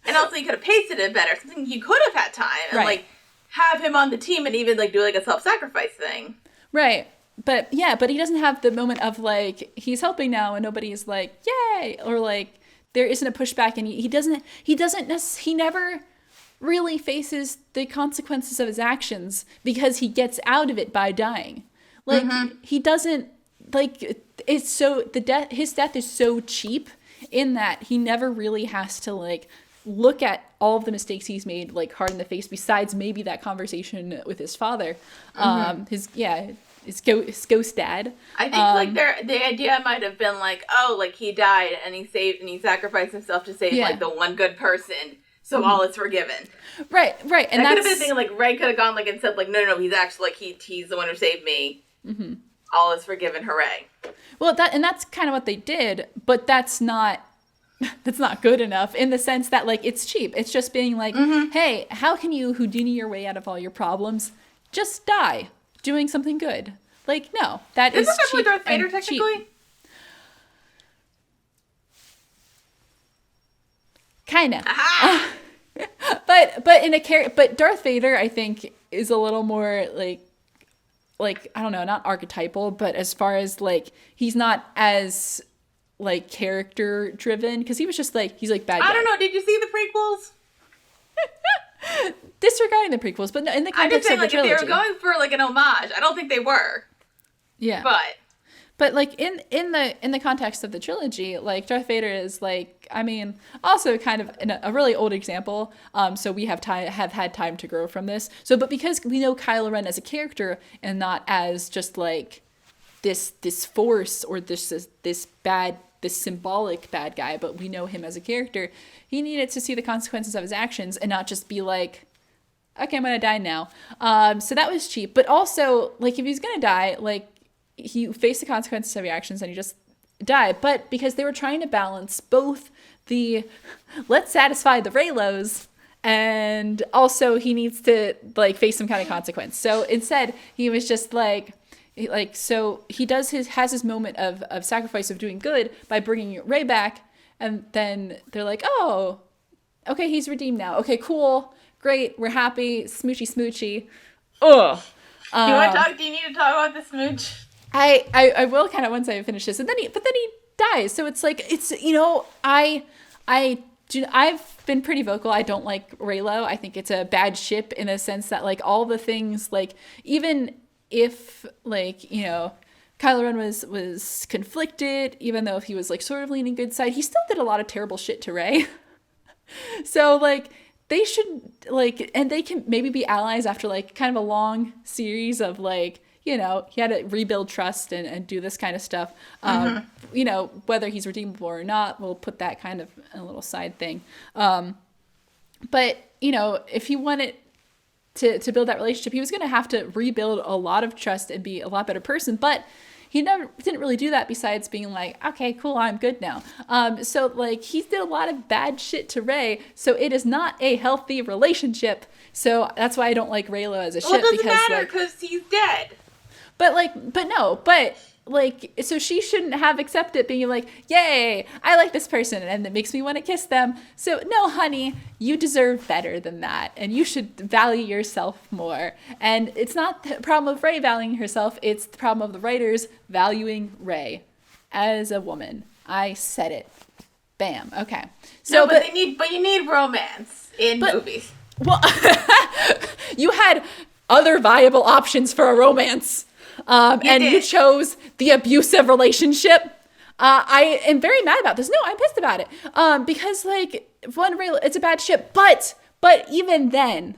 And also, you could have paced it better. Something you could have had time. And, like, have him on the team and even, like, do, like, a self-sacrifice thing. Right. But he doesn't have the moment of, like, he's helping now and nobody's like, yay! Or, like, there isn't a pushback, and he never really faces the consequences of his actions because he gets out of it by dying. Like, he doesn't... Like, it's so his death is so cheap in that he never really has to, like, look at all of the mistakes he's made, like, hard in the face, besides maybe that conversation with his father, his ghost dad. I think like the idea might have been like, oh, like, he died and he sacrificed himself to save like the one good person, so all is forgiven. Right, and that could have been a thing. Like, Ray could have gone, like, and said, like, no, he's actually, like, he's the one who saved me. All is forgiven, hooray. Well, that's kind of what they did, but that's not good enough in the sense that, like, it's cheap. It's just being like, hey, how can you Houdini your way out of all your problems? Just die doing something good. Like, no, that is cheap. Darth Vader, technically? kind of. Aha! But Darth Vader, I think, is a little more like I don't know, not archetypal, but as far as like he's not as like character driven, because he was just like he's like bad guy. I don't know. Did you see the prequels? Disregarding the prequels, but no, in the context of the trilogy. If they were going for like an homage, I don't think they were. Yeah. But like in the context of the trilogy, like Darth Vader is like, I mean, also kind of a really old example. So we have had time to grow from this. So, but because we know Kylo Ren as a character and not as just like this force or this symbolic bad guy, but we know him as a character, he needed to see the consequences of his actions and not just be like, okay, I'm gonna die now. So that was cheap. But also, like, if he's gonna die, like, he faced the consequences of his actions and he just died. But because they were trying to balance both the let's satisfy the Reylos and also he needs to like face some kind of consequence. So instead, he was just like so he has his moment of sacrifice of doing good by bringing Rey back, and then they're like, oh, okay, he's redeemed now. Okay, cool, great, we're happy, smoochy smoochy. Ugh. Do you need to talk about the smooch? I will kind of once I finish this, and then he dies. So it's like I've been pretty vocal. I don't like Reylo. I think it's a bad ship in a sense that like all the things, like even if like Kylo Ren was conflicted, even though if he was like sort of leaning good side, he still did a lot of terrible shit to Rey. So like they should like, and they can maybe be allies after like kind of a long series of like. He had to rebuild trust and do this kind of stuff. Whether he's redeemable or not, we'll put that kind of a little side thing. But if he wanted to build that relationship, he was going to have to rebuild a lot of trust and be a lot better person. But he didn't really do that besides being like, okay, cool, I'm good now. So like he did a lot of bad shit to Rey. So it is not a healthy relationship. So that's why I don't like Reylo as a ship. Well, it doesn't matter because he's dead. So she shouldn't have accepted being like, yay, I like this person and it makes me want to kiss them. So no, honey, you deserve better than that. And you should value yourself more. And it's not the problem of Rey valuing herself. It's the problem of the writers valuing Rey as a woman. I said it. Bam. Okay. So, no, but you need romance in movies. Well, you had other viable options for a romance. You chose the abusive relationship. I am very mad about this. No, I'm pissed about it. Because like it's a bad ship. But even then,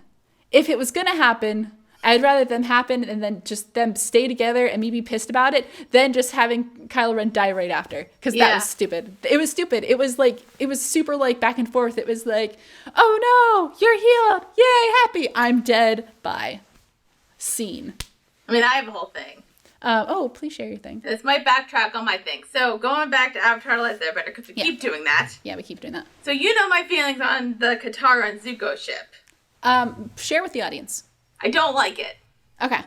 if it was gonna happen, I'd rather them happen and then just them stay together and me be pissed about it than just having Kylo Ren die right after. Because that was stupid. It was stupid. It was super like back and forth. It was like, oh no, you're healed. Yay, happy. I'm dead. Bye. Scene. I mean, I have a whole thing. Please share your thing. This might backtrack on my thing. So, going back to Avatar: The Last Airbender, because we keep doing that. Yeah, we keep doing that. So, you know my feelings on the Katara and Zuko ship. Share with the audience. I don't like it. Okay.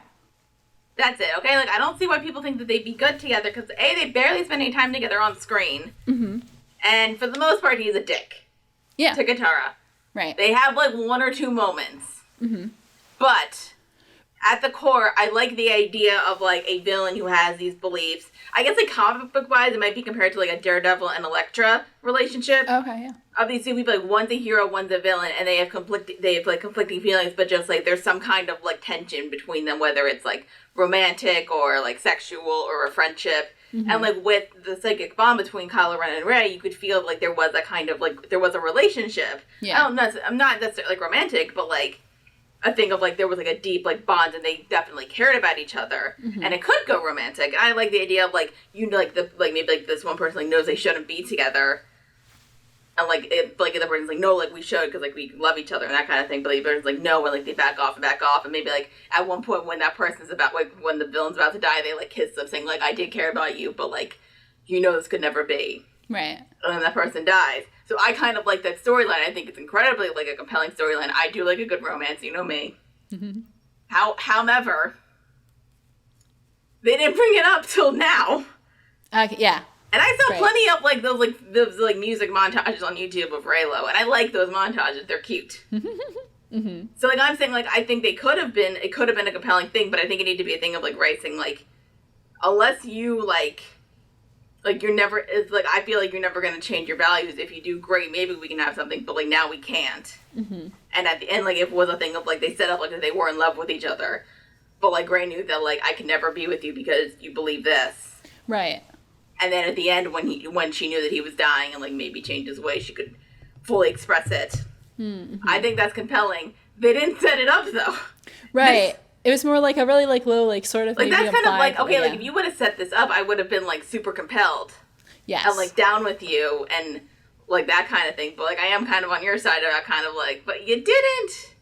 That's it, okay? Like, I don't see why people think that they'd be good together, because A, they barely spend any time together on screen. Mm-hmm. And for the most part, he's a dick. Yeah. To Katara. Right. They have, like, one or two moments. Mm-hmm. But at the core, I like the idea of, like, a villain who has these beliefs. I guess, like, comic book-wise, it might be compared to, like, a Daredevil and Elektra relationship. Okay, yeah. Obviously, we'd be like, one's a hero, one's a villain, and they have conflicting feelings, but just, like, there's some kind of, like, tension between them, whether it's, like, romantic or, like, sexual or a friendship. Mm-hmm. And, like, with the psychic bond between Kylo Ren and Rey, you could feel like there was a kind of, like, there was a relationship. Yeah. I'm not necessarily, like, romantic, but, like, a thing of, like, there was, like, a deep, like, bond, and they definitely cared about each other. Mm-hmm. And it could go romantic. I like the idea of, like, maybe, like, this one person, like, knows they shouldn't be together. And, like, the person's like, no, like, we should, because, like, we love each other and that kind of thing. But the person's like, no, and, like, they back off. And maybe, like, at one point when that person's about, like, when the villain's about to die, they, like, kiss them, saying, like, I did care about you, but, like, you know this could never be. Right. And then that person dies. So I kind of like that storyline. I think it's incredibly, like, a compelling storyline. I do like a good romance, you know me. Mm-hmm. However, they didn't bring it up till now. Yeah. And I saw plenty of like those music montages on YouTube of Reylo, and I like those montages. They're cute. Mm-hmm. So like I'm saying, like I think it could have been a compelling thing, but I think it needed to be a thing of like Rey saying like, unless you like you're never, it's like I feel like you're never gonna change your values. If you do, great, maybe we can have something, but like now we can't. Mm-hmm. And at the end, like it was a thing of like they set up like that they were in love with each other, but like Rey knew that like I could never be with you because you believe this, right? And then at the end, when she knew that he was dying and like maybe changed his way, she could fully express it. Mm-hmm. I think that's compelling. They didn't set it up though, right? It was more like a really like low like sort of like that's kind of like okay, like if you would have set this up, I would have been like super compelled, yes, and like down with you and like that kind of thing. But like I am kind of on your side about kind of like, but you didn't.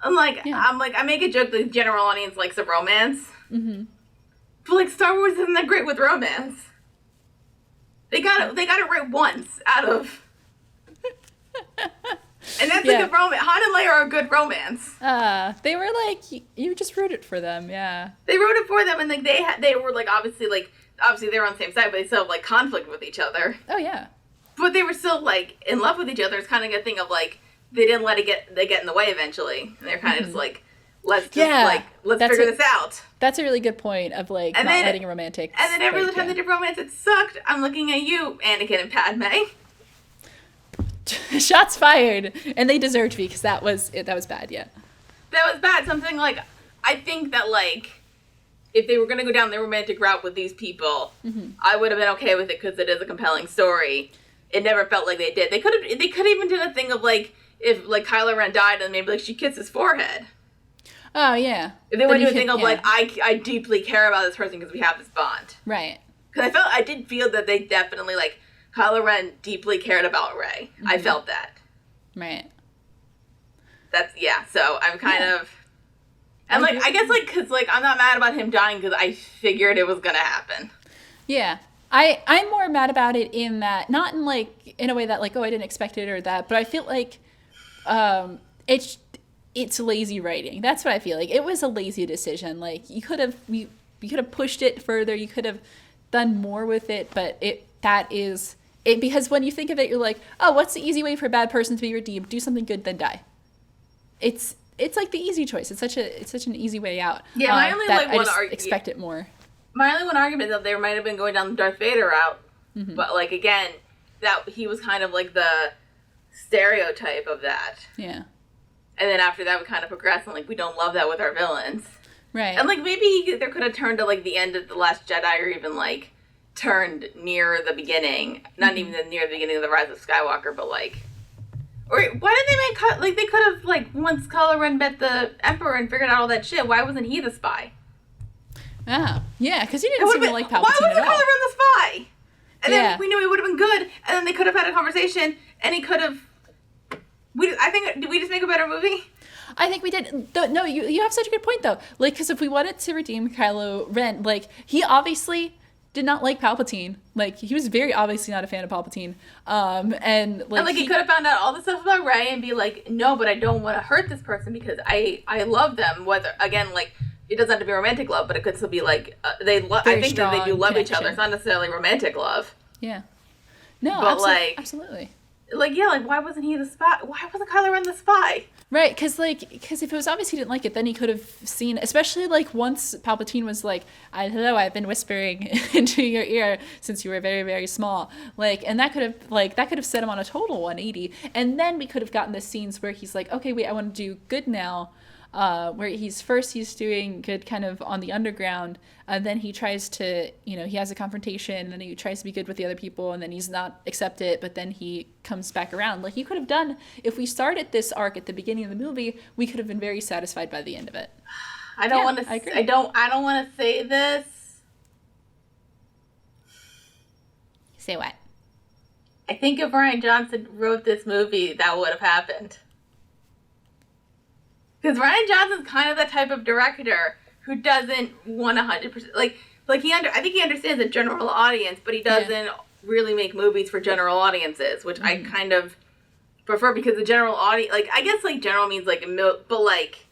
I'm like I make a joke the general audience likes a romance, mm-hmm. but like Star Wars isn't that great with romance. They got it right once out of, and that's a good romance. Han and Leia are a good romance. They were like you just rooted for them, yeah. They rooted for them, and like they were like obviously they were on the same side, but they still have like conflict with each other. Oh yeah. But they were still like in love with each other. It's kind of a thing of like they didn't let it get in the way eventually, and they're kind of just like. Let's figure this out. That's a really good point of like not letting a romantic. And then every time they did romance, it sucked. I'm looking at you, Anakin and Padme. Shots fired, and they deserved to be because that was bad. Yeah, that was bad. Something like I think that like if they were gonna go down the romantic route with these people, mm-hmm. I would have been okay with it because it is a compelling story. It never felt like they did. They could even did a thing of like if like Kylo Ren died and maybe like she kissed his forehead. Oh, yeah. If they want to do a thing of, like, I deeply care about this person because we have this bond. Right. Because I did feel that they definitely, like, Kylo Ren deeply cared about Rey. Mm-hmm. I felt that. Right. So I'm kind of... And, like, I guess, like, because, like, I'm not mad about him dying because I figured it was going to happen. Yeah. I'm more mad about it in that, not in, like, in a way that, like, oh, I didn't expect it or that, but I feel like it's lazy writing. That's what I feel like. It was a lazy decision. Like you could have pushed it further. You could have done more with it, but that is it because when you think of it, you're like, oh, what's the easy way for a bad person to be redeemed? Do something good, then die. It's like the easy choice. It's such an easy way out. Yeah, my only I just expect it more. My only one argument is that they might have been going down the Darth Vader route, mm-hmm. but like again, that he was kind of like the stereotype of that. Yeah. And then after that, we kind of progress, and, like, we don't love that with our villains. Right. And, like, maybe there could have turned to, like, the end of The Last Jedi, or even, like, turned near the beginning. Not even near the beginning of The Rise of Skywalker, but, like... Or, why didn't they make... Like, they could have, like, once Kylo Ren met the Emperor and figured out all that shit, why wasn't he the spy? Oh. Yeah, because he didn't seem to like Palpatine at all. Why wasn't Kylo Ren the spy? And then we knew he would have been good, and then they could have had a conversation, and he could have... did we just make a better movie? I think we did. No, you have such a good point, though. Like, because if we wanted to redeem Kylo Ren, like, he obviously did not like Palpatine. Like, he was very obviously not a fan of Palpatine. And he could have found out all the stuff about Rey and be like, no, but I don't want to hurt this person because I love them. Whether, again, like, it doesn't have to be romantic love, but it could still be, like, I think that they do love each other. It's not necessarily romantic love. Yeah. No, but absolutely. Like, yeah, like, why wasn't he the spy? Why wasn't Kylo Ren the spy? Right, because if it was obvious he didn't like it, then he could have seen, especially, like, once Palpatine was like, hello, I've been whispering into your ear since you were very, very small. Like, and that could have set him on a total 180. And then we could have gotten the scenes where he's like, okay, wait, I want to do good now. Where he's doing good kind of on the underground, and then he tries to, he has a confrontation, and then he tries to be good with the other people, and then he's not accepted, but then he comes back around. Like, you could have done, if we started this arc at the beginning of the movie, we could have been very satisfied by the end of it. I don't want to say this. Say what? I think if Rian Johnson wrote this movie, that would have happened. Because Rian Johnson's kind of the type of director who doesn't want 100%... I think he understands the general audience, but he doesn't really make movies for general audiences, which I kind of prefer because the general audience... Like, I guess, like, general means, like, but, like,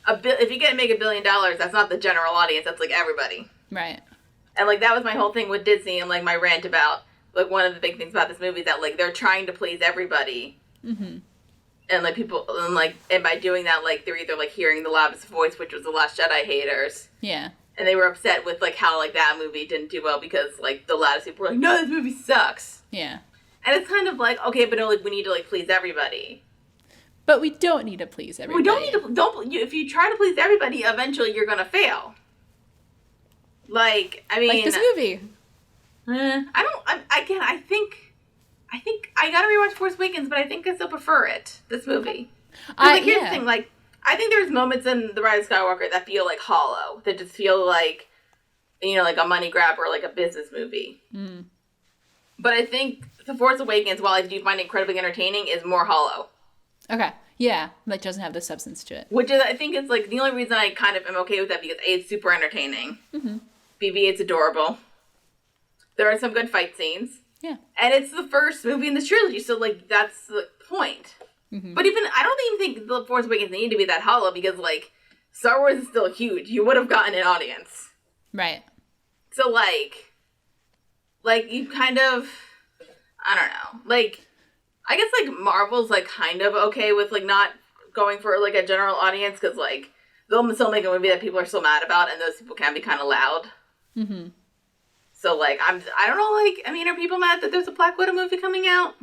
if you get to make $1 billion, that's not the general audience, that's, like, everybody. Right. And, like, that was my whole thing with Disney and, like, my rant about, like, one of the big things about this movie that, like, they're trying to please everybody. Mm-hmm. And, like, people, and by doing that, like, they're either, like, hearing the loudest voice, which was the Last Jedi haters. Yeah. And they were upset with, like, how, like, that movie didn't do well because, like, the loudest people were like, no, this movie sucks. Yeah. And it's kind of like, okay, but no, like, we need to, like, please everybody. But we don't need to please everybody. We don't need to, if you try to please everybody, eventually you're gonna fail. Like, I mean. Like this movie. I think I gotta rewatch Force Awakens, but I think I still prefer it, this movie. Like, here's the thing, like, I think there's moments in The Rise of Skywalker that feel, like, hollow, that just feel like, you know, like a money grab or, like, a business movie. Mm. But I think The Force Awakens, while I do find it incredibly entertaining, is more hollow. Okay. Yeah. Like, doesn't have the substance to it. Which is, I think, is, like, the only reason I kind of am okay with that, because A, it's super entertaining. Mm-hmm. B, it's adorable. There are some good fight scenes. Yeah. And it's the first movie in this trilogy, so, like, that's the point. Mm-hmm. But I don't even think The Force Awakens need to be that hollow, because, like, Star Wars is still huge. You would have gotten an audience. Right. So, like, you kind of, I don't know. Like, I guess, like, Marvel's, like, kind of okay with, like, not going for, like, a general audience, because, like, they'll still make a movie that people are still mad about, and those people can be kind of loud. Mm-hmm. So, like, I don't know, like, I mean, are people mad that there's a Black Widow movie coming out?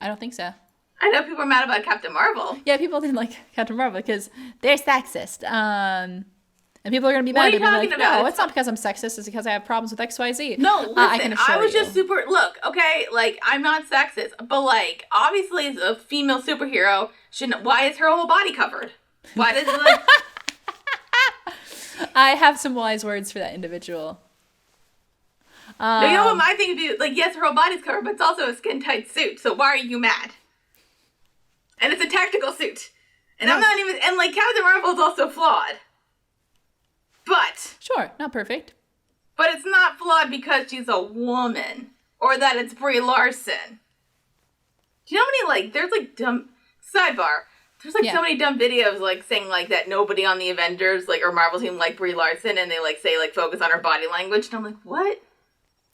I don't think so. I know people are mad about Captain Marvel. Yeah, people didn't like Captain Marvel because they're sexist. And people are going to be What mad are you at me talking like, about? no, it's not because I'm sexist. It's because I have problems with XYZ. No, listen, I can assure I was you. just look, okay, like, I'm not sexist, but, like, obviously, as a female superhero, why is her whole body covered? Why does it, like... I have some wise words for that individual. No, you know what my thing would be? Like, yes, her whole body's covered, but it's also a skin-tight suit, so why are you mad? And it's a tactical suit. And I'm not even... And, like, Captain Marvel is also flawed. But... Sure, not perfect. But it's not flawed because she's a woman. Or that it's Brie Larson. Do you know how many, like... There's, like, dumb... Sidebar. There's, like, so many dumb videos, like, saying, like, that nobody on the Avengers, like, or Marvel team like Brie Larson, and they, like, say, like, focus on her body language. And I'm like, what?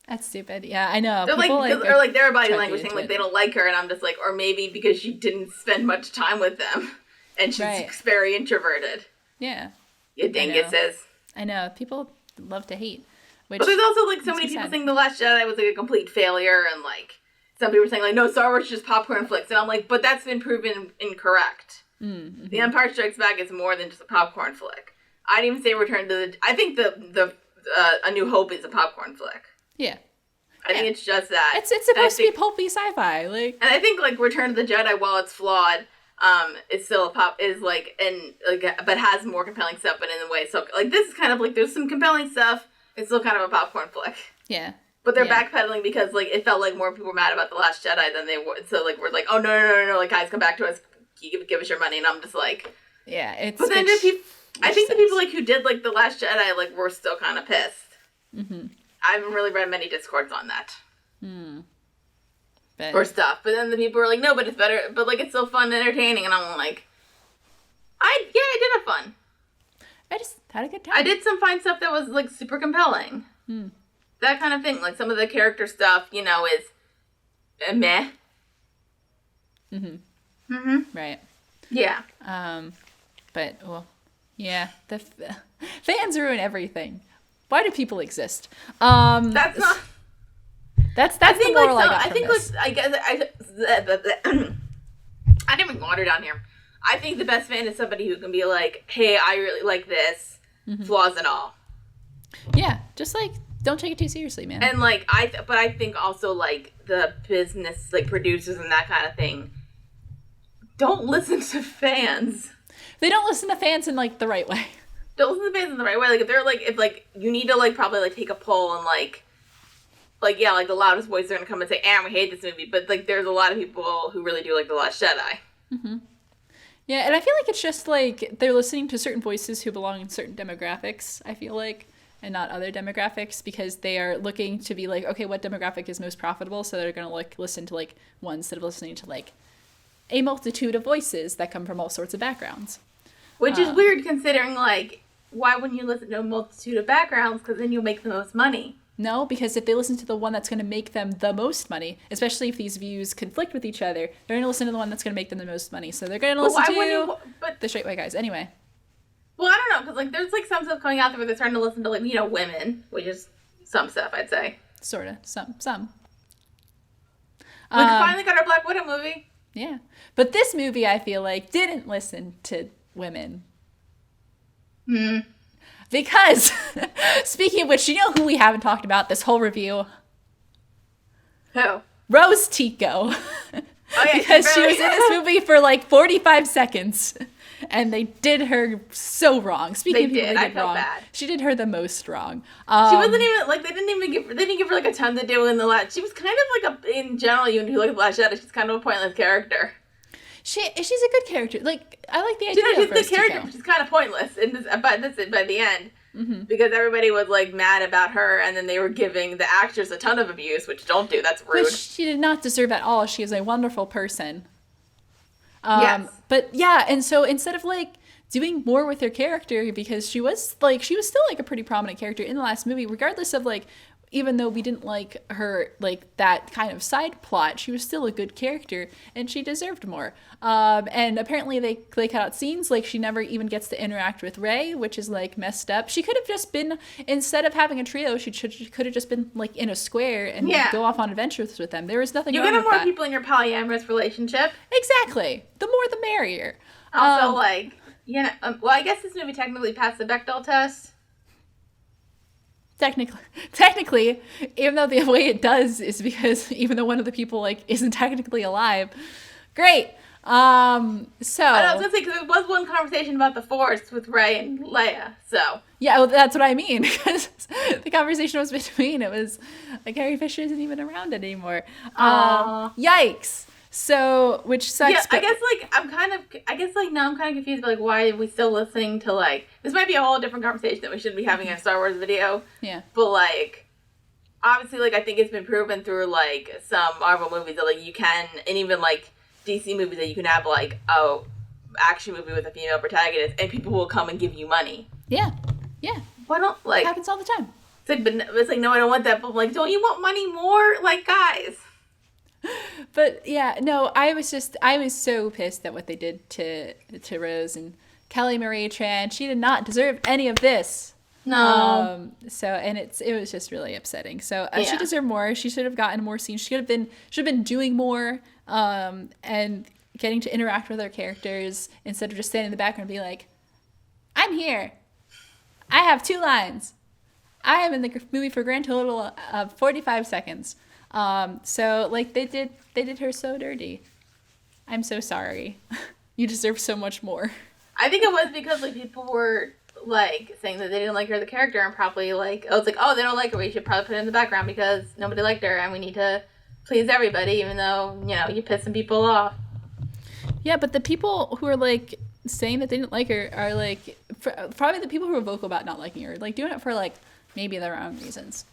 That's stupid. Yeah, I know. They're people, like, or like their body language thing, it. like they don't like her, and I'm just like, or maybe because she didn't spend much time with them, and she's very introverted. Yeah. You dinguses. I know. People love to hate. But there's also like so many people saying The Last Jedi was like a complete failure, and like some people are saying like, no, Star Wars is just popcorn flicks, and I'm like, but that's been proven incorrect. Mm-hmm. The Empire Strikes Back is more than just a popcorn flick. I'd even say Return to the. I think the A New Hope is a popcorn flick. Yeah. I think it's just that. It's supposed to be pulpy sci-fi, like. And I think like Return to the Jedi, while it's flawed, is still but has more compelling stuff, but in a way, so like this is kind of like there's some compelling stuff. It's still kind of a popcorn flick. Yeah. But they're backpedaling because like it felt like more people were mad about The Last Jedi than they would. So like we're like, oh no, like guys, come back to us, give us your money, and I'm just like, yeah, it's. But then I think the people like who did like The Last Jedi like were still kind of pissed. Mm-hmm. I haven't really read many discords on that. Or stuff. But then the people were like, no, but it's better. But, like, it's still fun and entertaining. And I'm like, I did have fun. I just had a good time. I did some fine stuff that was, like, super compelling. That kind of thing. Like, some of the character stuff, you know, is meh. Right. Yeah. But, well, yeah. The fans ruin everything. Why do people exist? That's not... That's the moral like, I got from this. I guess I didn't bring water down here. I think the best fan is somebody who can be like, hey, I really like this, flaws and all. Yeah, just like don't take it too seriously, man. And like I think also like the business like producers and that kind of thing don't listen to fans. They don't listen to fans in like the right way. Don't listen to fans in the right way. Like if they're like if you need to like probably like take a poll and like yeah, like the loudest voice are gonna come and say, we hate this movie. But like there's a lot of people who really do like The Last Jedi. Yeah, and I feel like it's just like they're listening to certain voices who belong in certain demographics, I feel like, and not other demographics, because they are looking to be like, okay, what demographic is most profitable? So they're gonna like listen to like one instead of listening to like a multitude of voices that come from all sorts of backgrounds. Which is weird considering like why wouldn't you listen to a multitude of backgrounds? Because then you'll make the most money. No, because if they listen to the one that's going to make them the most money, especially if these views conflict with each other, they're going to listen to the one that's going to make them the most money. So they're going to listen to the straight white guys. Anyway. Well, I don't know, because, like, there's, like, some stuff coming out there where they're starting to listen to, like, you know, women, which is some stuff, I'd say. Sort of. Some. We finally got our Black Widow movie. Yeah. But this movie, I feel like, didn't listen to women. Because, speaking of which, you know who we haven't talked about this whole review? Who? Rose Tico. Oh, yeah, because she was in this movie for like 45 seconds. And they did her so wrong. Speaking of people they did wrong, bad. She did her the most wrong. She wasn't even, like, they didn't give her, like, a ton to do in the last, she was kind of, like, in general, even if you look at the last Shadow, she's kind of a pointless character. She's a good character. Like, I like the idea she's of Rose Tico. Character, but she's kind of pointless by the end. Mm-hmm. Because everybody was, like, mad about her, and then they were giving the actress a ton of abuse, which don't do, that's rude. Which she did not deserve at all. She is a wonderful person. Yes. But yeah, and so instead of like doing more with her character, because she was still like a pretty prominent character in the last movie, regardless of like, even though we didn't like her, like that kind of side plot, she was still a good character and she deserved more. And apparently they cut out scenes, like she never even gets to interact with Rey, which is like messed up. She could have just been, instead of having a trio, she could have just been like in a square and go off on adventures with them. There was nothing wrong with that. You get more people in your polyamorous relationship. Exactly. The more the merrier. Also, like, you know, well, I guess this movie technically passed the Bechdel test. Technically, even though the way it does is because even though one of the people like isn't technically alive. Great. So I was gonna say, because there was one conversation about the Force with Rey and Leia. So yeah, well, that's what I mean. Because the conversation was between. It was like Carrie Fisher isn't even around anymore. Yikes. So, which sucks. Yeah, I guess now I'm kind of confused. Like, why are we still listening to, like, this might be a whole different conversation that we shouldn't be having in a Star Wars video. Yeah. But, like, obviously, like, I think it's been proven through, like, some Marvel movies that, like, you can, and even, like, DC movies that you can have, like, a action movie with a female protagonist, and people will come and give you money. Yeah. Yeah. Why don't, like... It happens all the time. It's like, but it's like, no, I don't want that. But, I'm like, don't you want money more? Like, guys... But yeah, no, I was so pissed at what they did to Rose and Kelly Marie Tran. She did not deserve any of this. No. So, and it was just really upsetting. So she deserved more. She should have gotten more scenes. She should have been doing more, and getting to interact with her characters instead of just standing in the background and be like, I'm here. I have 2 lines. I am in the movie for a grand total of 45 seconds. So like they did her so dirty. I'm so sorry. You deserve so much more. I think it was because like people were like saying that they didn't like her the character and probably like they don't like her, we should probably put it in the background because nobody liked her and we need to please everybody even though, you know, you're pissing people off. Yeah, but the people who are like saying that they didn't like her are like probably the people who are vocal about not liking her, like doing it for like maybe their own reasons.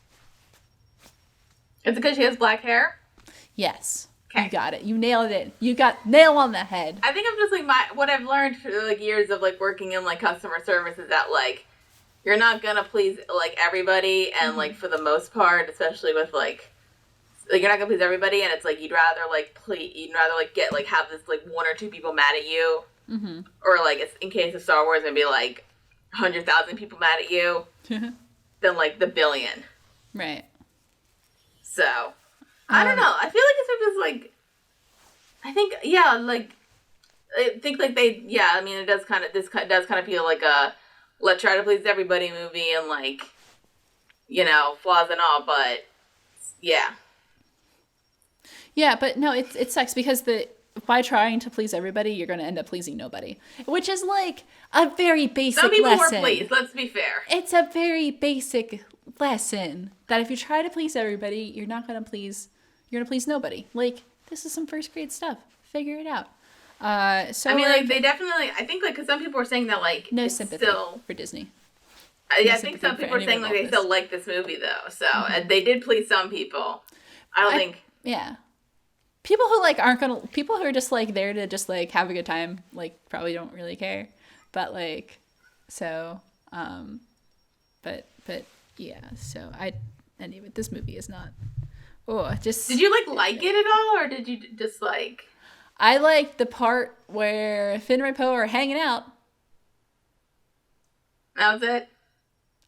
Is it because she has black hair? Yes. Okay. You got it. You nailed it. You got nail on the head. I think I'm just like what I've learned through like years of like working in like customer service is that like you're not gonna please like everybody and like for the most part, especially with like you're not gonna please everybody and it's like you'd rather get like have this like 1 or 2 people mad at you, or like it's, in case of Star Wars, maybe like 100,000 people mad at you than like the billion. Right. So, I don't know. I feel like this movie is like, I think it does kind of feel like a let's try to please everybody movie and like, you know, flaws and all, but yeah. Yeah, but no, it sucks because by trying to please everybody, you're going to end up pleasing nobody, which is like a very basic lesson. Some people were pleased, let's be fair. It's a very basic lesson that if you try to please everybody, you're going to please nobody. Like, this is some first grade stuff. Figure it out. So I mean, like, they definitely, I think, like, because some people were saying that, like, no sympathy for Disney. I think some people were saying, like, they still like this movie, though. So, and they did please some people. I think. Yeah. People who, like, people who are just, like, there to just, like, have a good time, like, probably don't really care. But, like, so, But yeah, so anyway, this movie is not. Oh, just. Did you like it at all, or did you just like? I like the part where Finn and Poe are hanging out. That was it.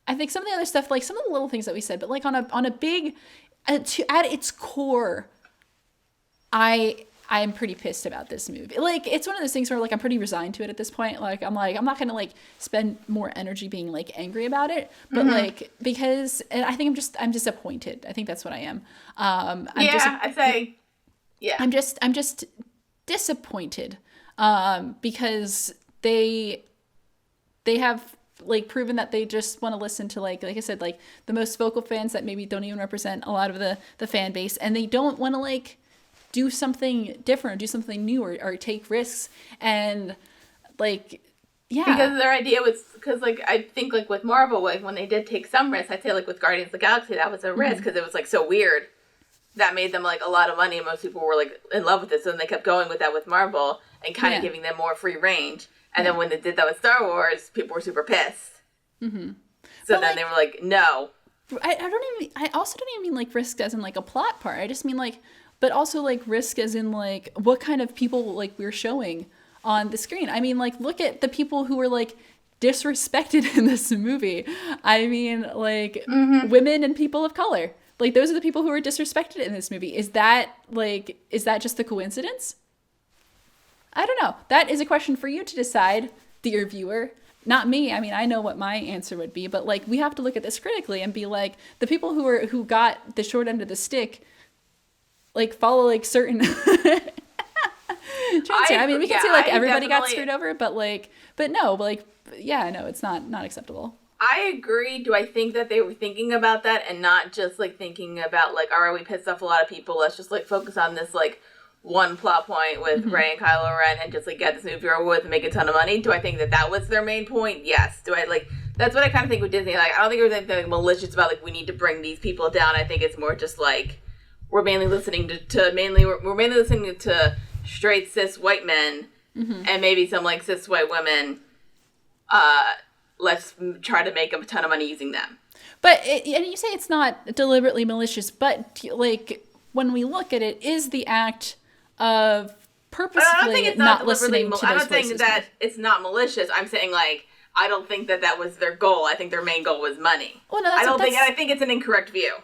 I think some of the other stuff, like some of the little things that we said, but like on a big, at its core, I'm pretty pissed about this movie. Like, it's one of those things where like I'm pretty resigned to it at this point. Like I'm not gonna like spend more energy being like angry about it, but like because and I think I'm disappointed. I think that's what I am. I'd say. Yeah. I'm just disappointed because they have like proven that they just want to listen to like I said, like the most vocal fans that maybe don't even represent a lot of the fan base, and they don't want to like do something different, or do something new, or take risks, and like because their idea was because like I think like with Marvel, like when they did take some risks, I'd say like with Guardians of the Galaxy that was a risk because it was like so weird. That made them like a lot of money, and most people were like in love with it. So then they kept going with that with Marvel and kind of giving them more free range. And then when they did that with Star Wars, people were super pissed. So but then they were like, no. I also don't even mean like risk as in like a plot part. I just mean like, but also like risk as in like what kind of people like we're showing on the screen. I mean, like look at the people who were like disrespected in this movie. I mean, like women and people of color. Like those are the people who were disrespected in this movie. Is that just a coincidence? I don't know. That is a question for you to decide, dear viewer. Not me. I mean, I know what my answer would be, but like we have to look at this critically and be like the people who got the short end of the stick, like follow like certain. I mean, we can say like everybody got screwed over, but no, like no, it's not acceptable. I agree. Do I think that they were thinking about that and not just like thinking about like, all right, we pissed off a lot of people. Let's just like focus on this like one plot point with Rey and Kylo Ren and just like get this movie over with and make a ton of money. Do I think that was their main point? Yes. Do I like that's what I kind of think with Disney. Like I don't think it was anything malicious about like we need to bring these people down. I think it's more just like we're mainly listening we're mainly listening to straight cis white men and maybe some like cis white women. Let's try to make a ton of money using them. But and you say it's not deliberately malicious, but like when we look at it, is the act of purposefully not listening to those I'm not saying that it's not malicious. I'm saying like I don't think that was their goal. I think their main goal was money. Well, no, I think it's an incorrect view.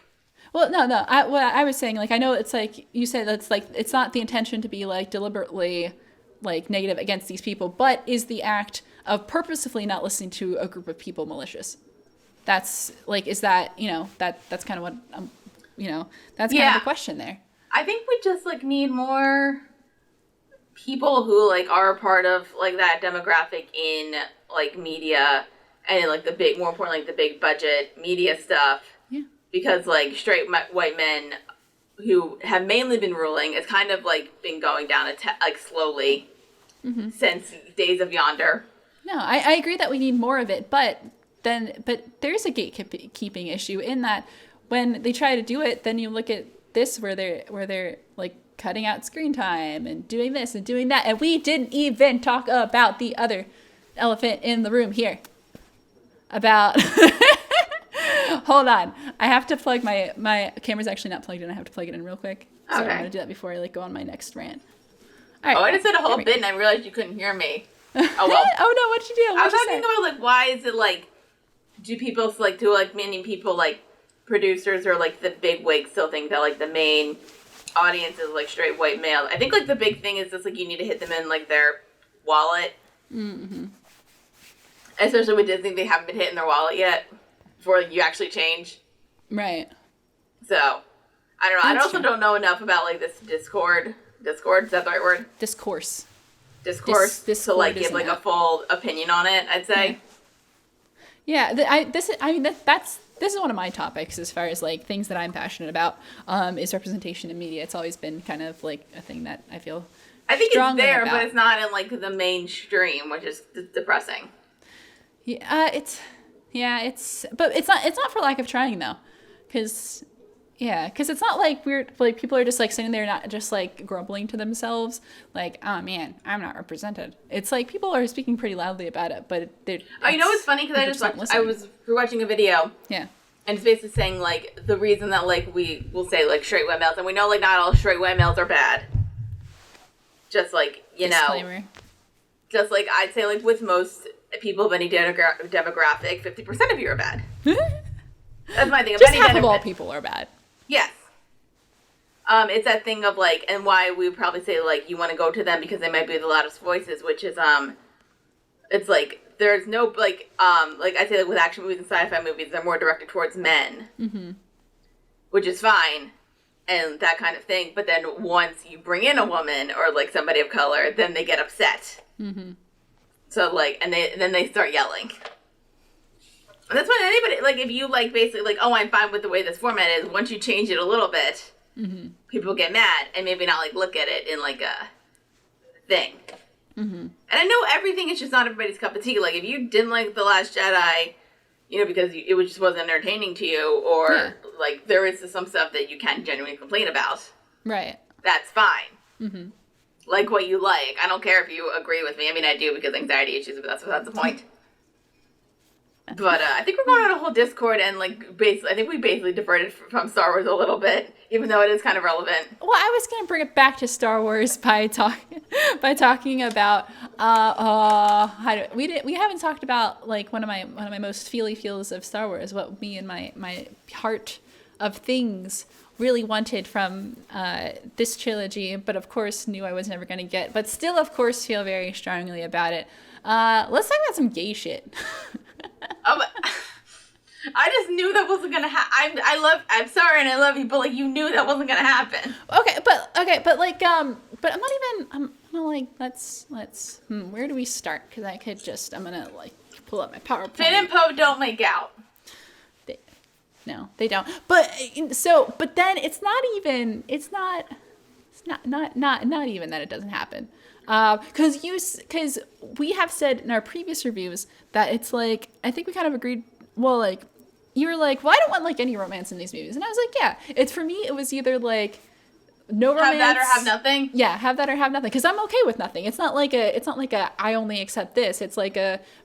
Well, no. What I was saying, like I know it's like you said that's like it's not the intention to be like deliberately like negative against these people, but is the act of purposefully not listening to a group of people malicious? That's like, is that, that's kind of what, that's kind of the question there. I think we just like need more people who like are a part of like that demographic in like media and like more importantly, like the big budget media stuff. Yeah. Because like straight white men who have mainly been ruling, it's kind of like been going down like slowly since Days of Yonder. No, I agree that we need more of it, but there's a gatekeeping issue in that when they try to do it, then you look at this where they're like cutting out screen time and doing this and doing that, and we didn't even talk about the other elephant in the room here. About hold on, I have to plug my camera's actually not plugged in. I have to plug it in real quick. So I'm gonna do that before I like go on my next rant. All right. I just said a whole bit and I realized you couldn't hear me. Oh well. Oh no, what'd you do? I was thinking about like why is it like do people like many people like producers or like the big wigs still think that like the main audience is like straight white male? I think like the big thing is just like you need to hit them in like their wallet. Especially with Disney, they haven't been hitting their wallet yet before like, you actually change. Right. So I don't know. I also don't know enough about like this Discord. Is that the right word? Discourse to like give like a full opinion on it, I'd say. This is one of my topics as far as like things that I'm passionate about is representation in media. It's always been kind of like a thing that I think it's there about. But it's not in like the mainstream, which is depressing. But it's not for lack of trying though, because Yeah, because it's not like we're like people are just like sitting there not just like grumbling to themselves like, oh man, I'm not represented. It's like people are speaking pretty loudly about it, but they're. Oh, you know what's funny? Because I was watching a video. Yeah. And it's basically saying like the reason that like we will say like straight white males, and we know like not all straight white males are bad. Just like Disclaimer. Just like I'd say like with most people of any demographic, 50% of you are bad. That's my thing. Just half of all people are bad. Yes. It's that thing of like, and why we would probably say like you want to go to them because they might be the loudest voices, which is it's like there's no like I say like with action movies and sci-fi movies, they're more directed towards men, which is fine, and that kind of thing. But then once you bring in a woman or like somebody of color, then they get upset. So like, and then they start yelling. And that's when anybody, like, if you, like, basically, like, oh, I'm fine with the way this format is, once you change it a little bit, people get mad and maybe not, like, look at it in, like, a thing. And I know everything is just not everybody's cup of tea. Like, if you didn't like The Last Jedi, because it just wasn't entertaining to you, or, like, there is some stuff that you can genuinely complain about. Right. That's fine. Like what you like. I don't care if you agree with me. I mean, I do because anxiety issues, but that's the point. But I think we're going on a whole Discord, and like basically, I think we basically diverted from Star Wars a little bit, even though it is kind of relevant. Well, I was going to bring it back to Star Wars by talking about we haven't talked about like one of my most feels of Star Wars, what me and my heart of things really wanted from this trilogy, but of course knew I was never going to get, but still of course feel very strongly about it. Let's talk about some gay shit. I just knew that wasn't gonna happen. I'm sorry and I love you, but like you knew that wasn't gonna happen. Okay, but like but I'm not even. I'm like let's where do we start? Because I'm gonna like pull up my PowerPoint. Finn and Poe don't make out. No, they don't. But then it's not even that it doesn't happen. Because we have said in our previous reviews that it's like, I think we kind of agreed, well, like, you were like, well, I don't want, like, any romance in these movies. And I was like, yeah, it's for me, it was either, like, no romance. Have that or have nothing? Yeah, have that or have nothing. Because I'm okay with nothing. It's not like I only accept this. It's like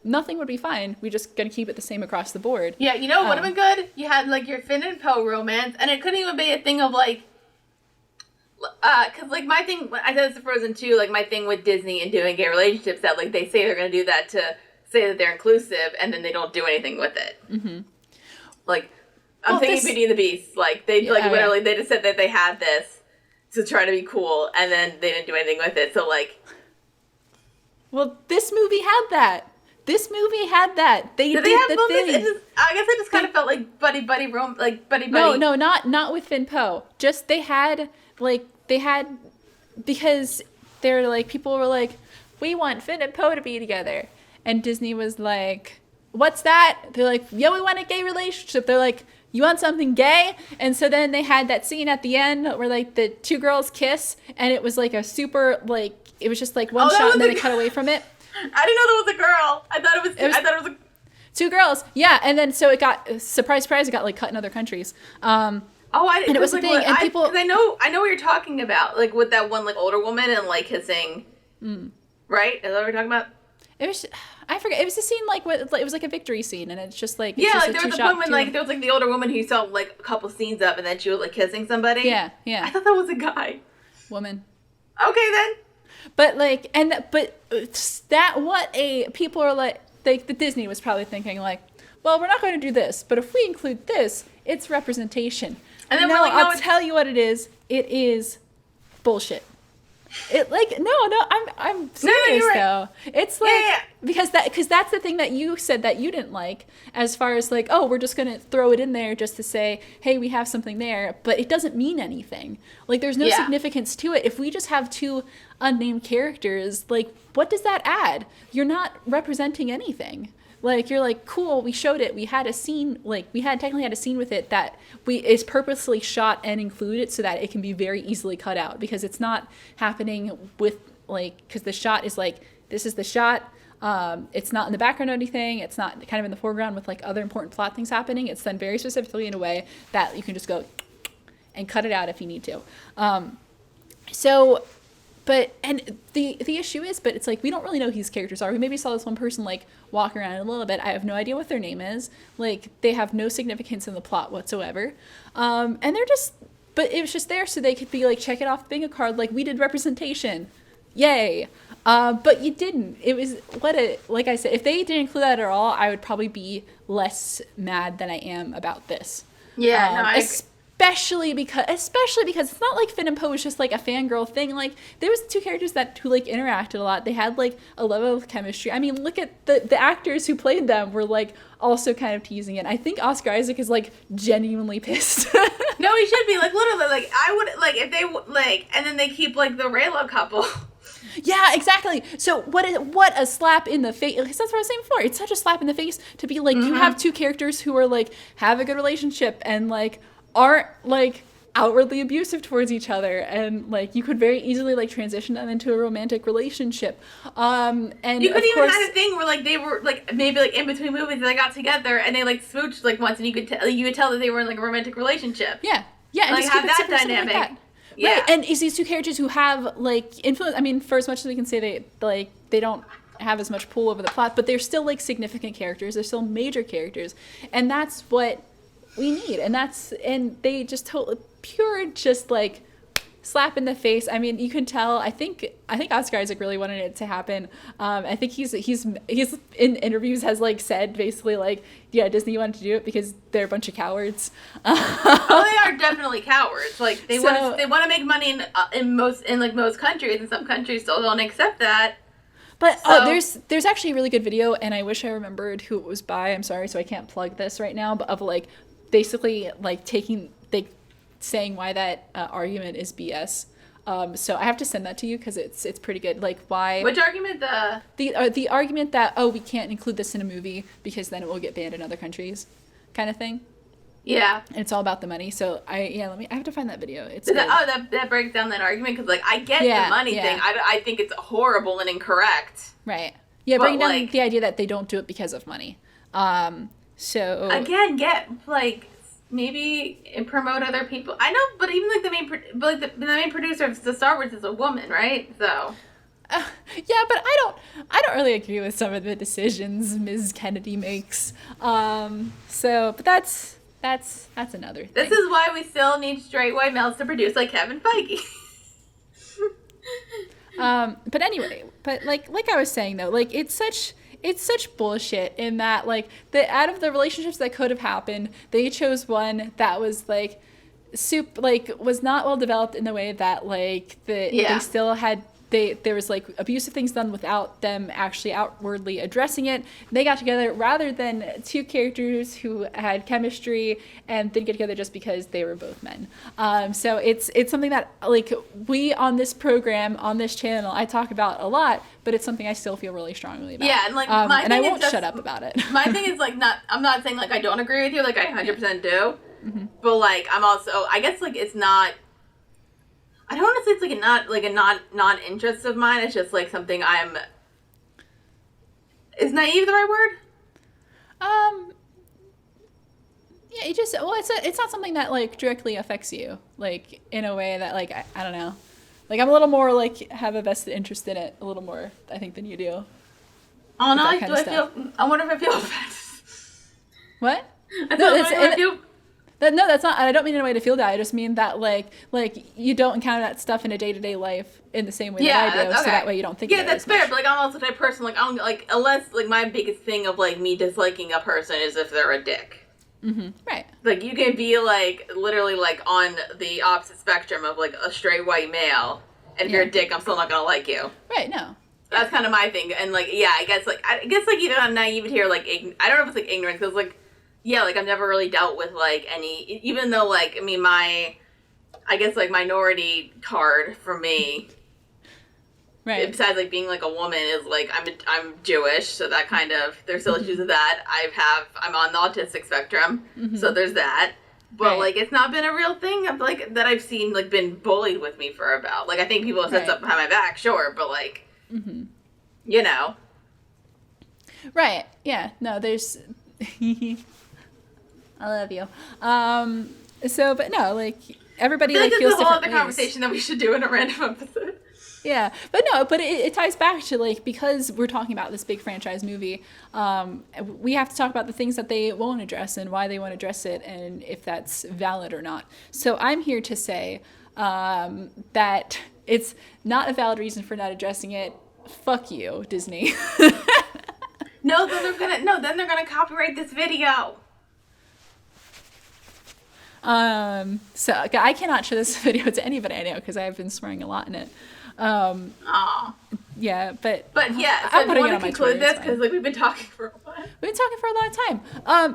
nothing would be fine. We just gotta keep it the same across the board. Yeah, you know what would have been good? You had, like, your Finn and Poe romance, and it couldn't even be a thing of, like, because, like, my thing, I said this to Frozen 2, like, my thing with Disney and doing gay relationships, that, like, they say they're going to do that to say that they're inclusive, and then they don't do anything with it. Like, I'm thinking Beauty and the Beast. Like, they, literally, they just said that they had this to try to be cool, and then they didn't do anything with it, so, like... Well, this movie had that. They did have the moments? thing. I guess I just kind of felt like buddy. No, not with Finn Poe. Just they had because they're like, people were like, we want Finn and Poe to be together, and Disney was like, what's that? They're like, yeah, we want a gay relationship. They're like, you want something gay? And so then they had that scene at the end where like the two girls kiss, and it was like a super like, it was just like one shot and then they cut away from it. I didn't know that was a girl. I thought it was two girls. Yeah, and then so it got surprise, it got like cut in other countries. I and it was a thing, and people. Because I know what you're talking about, like with that one like older woman and like kissing. Right? Is that what we're talking about? It was. I forget. It was a scene like what it was like a victory scene, and it's just like like there was a woman like there was like the older woman who you saw like a couple scenes of, and then she was like kissing somebody. Yeah. I thought that was a guy. Woman. Okay then. But like, people are like the Disney was probably thinking like, well, we're not going to do this, but if we include this, it's representation. And then no, I'll tell you what it is. It is bullshit. It like I'm serious though. It's like because that's the thing that you said that you didn't like, as far as like, oh, we're just gonna throw it in there just to say, hey, we have something there, but it doesn't mean anything. Like there's no significance to it. If we just have two unnamed characters, like what does that add? You're not representing anything. Like, you're like, cool, we showed it. We had a scene, like, we technically had a scene with it that is purposely shot and included so that it can be very easily cut out, because it's not happening with, like, because the shot is like, this is the shot. It's not in the background or anything. It's not kind of in the foreground with, like, other important plot things happening. It's done very specifically in a way that you can just go, and cut it out if you need to. So, but, and the issue is, but it's like, we don't really know who these characters are. We maybe saw this one person like walk around a little bit. I have no idea what their name is. Like, they have no significance in the plot whatsoever. And they're just, but it was just there so they could be like, check it off the bingo card. Like, we did representation. Yay. But you didn't. It was like I said, if they didn't include that at all, I would probably be less mad than I am about this. Yeah, no, especially because it's not like Finn and Poe was just like a fangirl thing. Like, there was two characters who like interacted a lot. They had like a level of chemistry. I mean, look at the actors who played them were like also kind of teasing it. I think Oscar Isaac is like genuinely pissed. No, he should be like literally like I would like if they like and then they keep like the Raylo couple. Yeah, exactly. So what a slap in the face. That's what I was saying before. It's such a slap in the face to be like, you have two characters who are like, have a good relationship and like aren't like outwardly abusive towards each other, and like you could very easily like transition them into a romantic relationship. And you could even have a thing where like they were like maybe like in between movies they got together and they like smooched like once and you could tell that they were in like a romantic relationship. Yeah, and like just have keep it that simple, dynamic. like that. Yeah. Right, and is these two characters who have like influence. I mean, for as much as we can say they don't have as much pull over the plot, but they're still like significant characters. They're still major characters, and that's what we need. And they just pure just like slap in the face. I mean, you can tell. I think Oscar Isaac really wanted it to happen. I think he's in interviews has like said basically like, yeah, Disney wanted to do it because they're a bunch of cowards. Oh, they are definitely cowards. Like they want to make money in most countries, and some countries still don't accept that. But there's actually a really good video, and I wish I remembered who it was by. I'm sorry, so I can't plug this right now. But of like basically like saying why that argument is BS. So I have to send that to you because it's pretty good. Like why? Which argument? The argument that we can't include this in a movie because then it will get banned in other countries, kind of thing. Yeah. And it's all about the money. So I have to find that video. It's that breaks down that argument because like I get the money thing. I think it's horrible and incorrect. Right. Yeah, breaking down the idea that they don't do it because of money. So again, get like. Maybe promote other people. I know, but even like the main producer of the Star Wars is a woman, right? So. Yeah, but I don't really agree with some of the decisions Ms. Kennedy makes. But that's another thing. This is why we still need straight white males to produce like Kevin Feige. But anyway, like I was saying though, like it's such bullshit in that like out of the relationships that could have happened, they chose one that was like was not well developed in the way that like they still had there was like abusive things done without them actually outwardly addressing it. They got together rather than two characters who had chemistry and didn't get together just because they were both men. So it's something that like we on this program, on this channel, I talk about a lot, but it's something I still feel really strongly about. Yeah, and like and I won't shut up about it. My thing is like I'm not saying like I don't agree with you, like I 100% do. Mm-hmm. But like I'm also I guess like it's not I don't want to say it's like a non-interest of mine. It's just like something is naive the right word? Yeah, it's not something that like directly affects you, like in a way that like I don't know. Like I'm a little more like have a vested interest in it a little more, I think, than you do. Oh no, I wonder if I feel offended. What? No, that's not. I don't mean in a way to feel that. I just mean that like you don't encounter that stuff in a day-to-day life in the same way that I do. Okay. So that way you don't think. Yeah, that's fair. But like I'm also the type of person like I don't like unless like my biggest thing of like me disliking a person is if they're a dick. Mm-hmm. Right. Like you can be like literally like on the opposite spectrum of like a straight white male, and if you're a dick, I'm still not gonna like you. Right. No. That's kind of my thing, and like I guess either on naivety or like I don't know if it's like ignorance because like. Yeah, like, I've never really dealt with, like, any... Even though, like, I mean, I guess, like, minority card for me... Right. Besides, like, being, like, a woman is, like, I'm Jewish, so that kind of... There's still issues with that. I'm on the autistic spectrum, so there's that. But, like, it's not been a real thing, of, like, that I've seen, like, been bullied with me for about... Like, I think people have said stuff behind my back, sure, but, like... You know. Right. Yeah. No, there's... I love you. But no, like, everybody I feel like feels it's a whole different other ways. conversation that we should do in a random episode. Yeah, but it ties back to because we're talking about this big franchise movie, we have to talk about the things that they won't address and why they won't address it and if that's valid or not. So I'm here to say that it's not a valid reason for not addressing it. Fuck you, Disney. No, then they're gonna copyright this video. So I cannot show this video to anybody I know because I've been swearing a lot in it. Yeah, but yeah, so I want to conclude this because we've been talking for a while. We've been talking for a long time.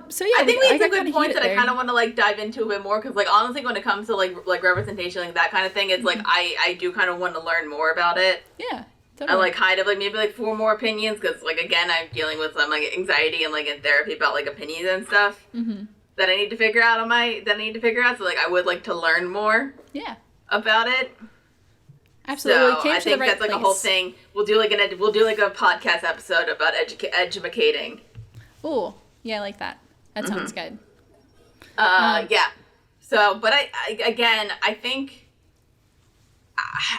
So yeah, I think we have some good points that I kind of want to dive into a bit more because honestly, when it comes to like representation, that kind of thing, it's I do kind of want to learn more about it. Yeah. Totally. And kind of maybe 4 more opinions because again, I'm dealing with some anxiety and in therapy about opinions and stuff that I need to figure out So I would like to learn more. Yeah. About it. Absolutely. So I think that's a whole thing. We'll do a podcast episode about educating. Oh, yeah, I like that. That sounds good. Yeah. So, but I think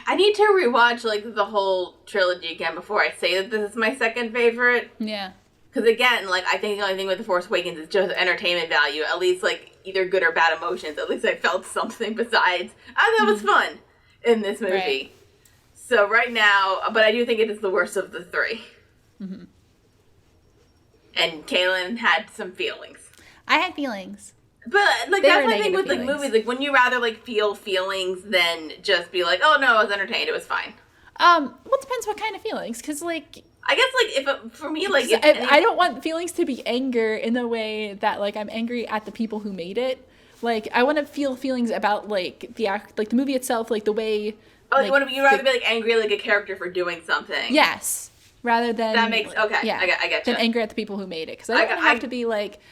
I need to rewatch the whole trilogy again before I say that this is my second favorite. Yeah. Because again, I think the only thing with The Force Awakens is just entertainment value. At least either good or bad emotions. At least I felt something besides. I thought it was fun in this movie. Right. So right now, but I do think it is the worst of the 3. Mm-hmm. And Kaylin had some feelings. I had feelings. But that's my thing with movies. Wouldn't you rather feel feelings than just be oh no, I was entertained, it was fine. Well, it depends what kind of feelings, because I guess for me I don't want feelings to be anger in the way that I'm angry at the people who made it. I want to feel feelings about the movie itself, the way. Oh, you rather be angry at a character for doing something. Yes. Rather than that makes okay. Yeah, I get you. Than anger at the people who made it, because I don't have to be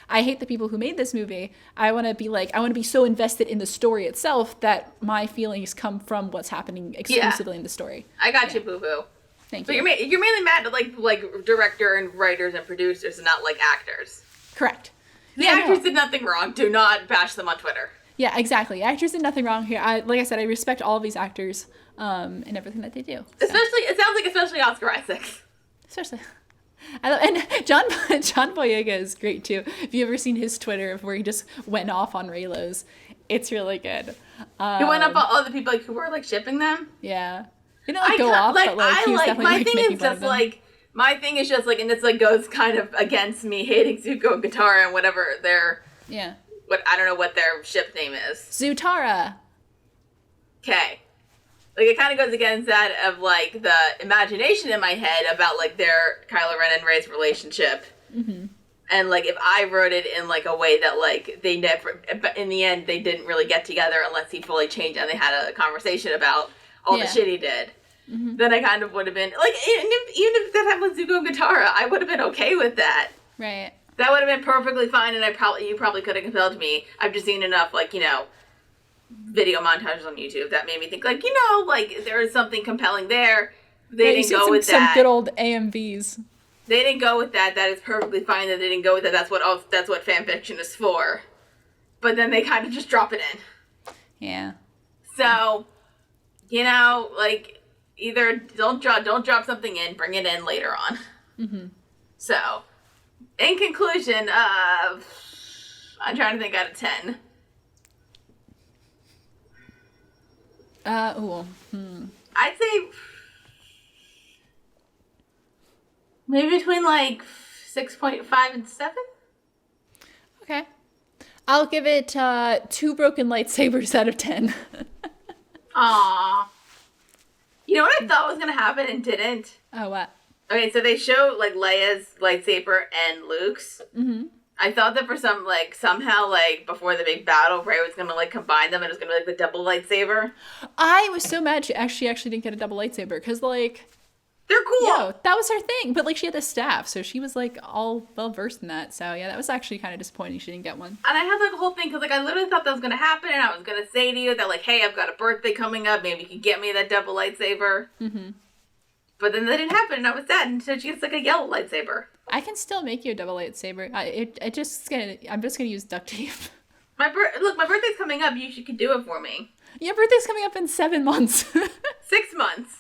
I hate the people who made this movie. I want to be I want to be so invested in the story itself that my feelings come from what's happening exclusively in the story. I got you, boo boo. Thank you. So you're mainly mad at director and writers and producers and not actors. Correct. The actors did nothing wrong. Do not bash them on Twitter. Yeah, exactly. Actors did nothing wrong here. Like I said, I respect all of these actors and everything that they do. So. Especially Oscar Isaac. Especially. And John Boyega is great too. If you've ever seen his Twitter of where he just went off on Reylos, it's really good. He went up on all the people who were shipping them. Yeah. He didn't go off, but he was definitely my thing is just my thing is just and this goes kind of against me hating Zuko and Katara and whatever their I don't know what their ship name is. Zutara. Okay. It kind of goes against that of the imagination in my head about their Kylo Ren and Rey's relationship. Mm-hmm. And if I wrote it in a way that they never, in the end they didn't really get together unless he fully changed and they had a conversation about all the shit he did. Mm-hmm. Then I kind of would have been even if that happened with Zuko and Katara, I would have been okay with that. Right. That would have been perfectly fine, and you probably could have compelled me. I've just seen enough video montages on YouTube that made me think there is something compelling there. They didn't go with that. Some good old AMVs. They didn't go with that. That is perfectly fine that they didn't go with that. That's what fan fiction is for. But then they kind of just drop it in. Yeah. So, either don't drop something in, bring it in later on. Mm-hmm. So, in conclusion, I'm trying to think out of 10. I'd say maybe between 6.5 and 7. Okay. I'll give it 2 broken lightsabers out of 10. Aww. You know what I thought was going to happen and didn't? Oh, what? Okay, so they show Leia's lightsaber and Luke's. Mm-hmm. I thought that for somehow before the big battle, Rey was gonna combine them and it was gonna be the double lightsaber. I was so mad she actually didn't get a double lightsaber because they're cool. Yeah, that was her thing. But she had the staff, so she was all well versed in that. So yeah, that was actually kind of disappointing she didn't get one. And I had a whole thing because I literally thought that was gonna happen, and I was gonna say to you that hey, I've got a birthday coming up, maybe you can get me that double lightsaber. Mm-hmm. But then that didn't happen, and I was sad. And so she gets a yellow lightsaber. I can still make you a double lightsaber. I'm just gonna use duct tape. My birthday's coming up. You could do it for me. Your birthday's coming up in 7 months. 6 months.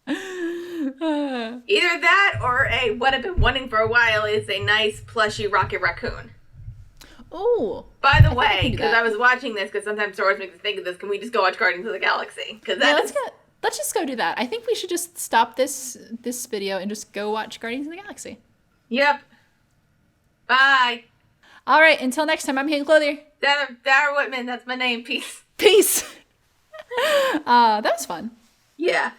Either that or what I've been wanting for a while is a nice plushy Rocket Raccoon. Oh. By the way, because I was watching this, because sometimes Star Wars makes me think of this, can we just go watch Guardians of the Galaxy? Let's just go do that. I think we should just stop this video and just go watch Guardians of the Galaxy. Yep. Bye. All right, until next time, I'm Hayden Clothier. Dara Whitman, that's my name. Peace. Peace. That was fun. Yeah.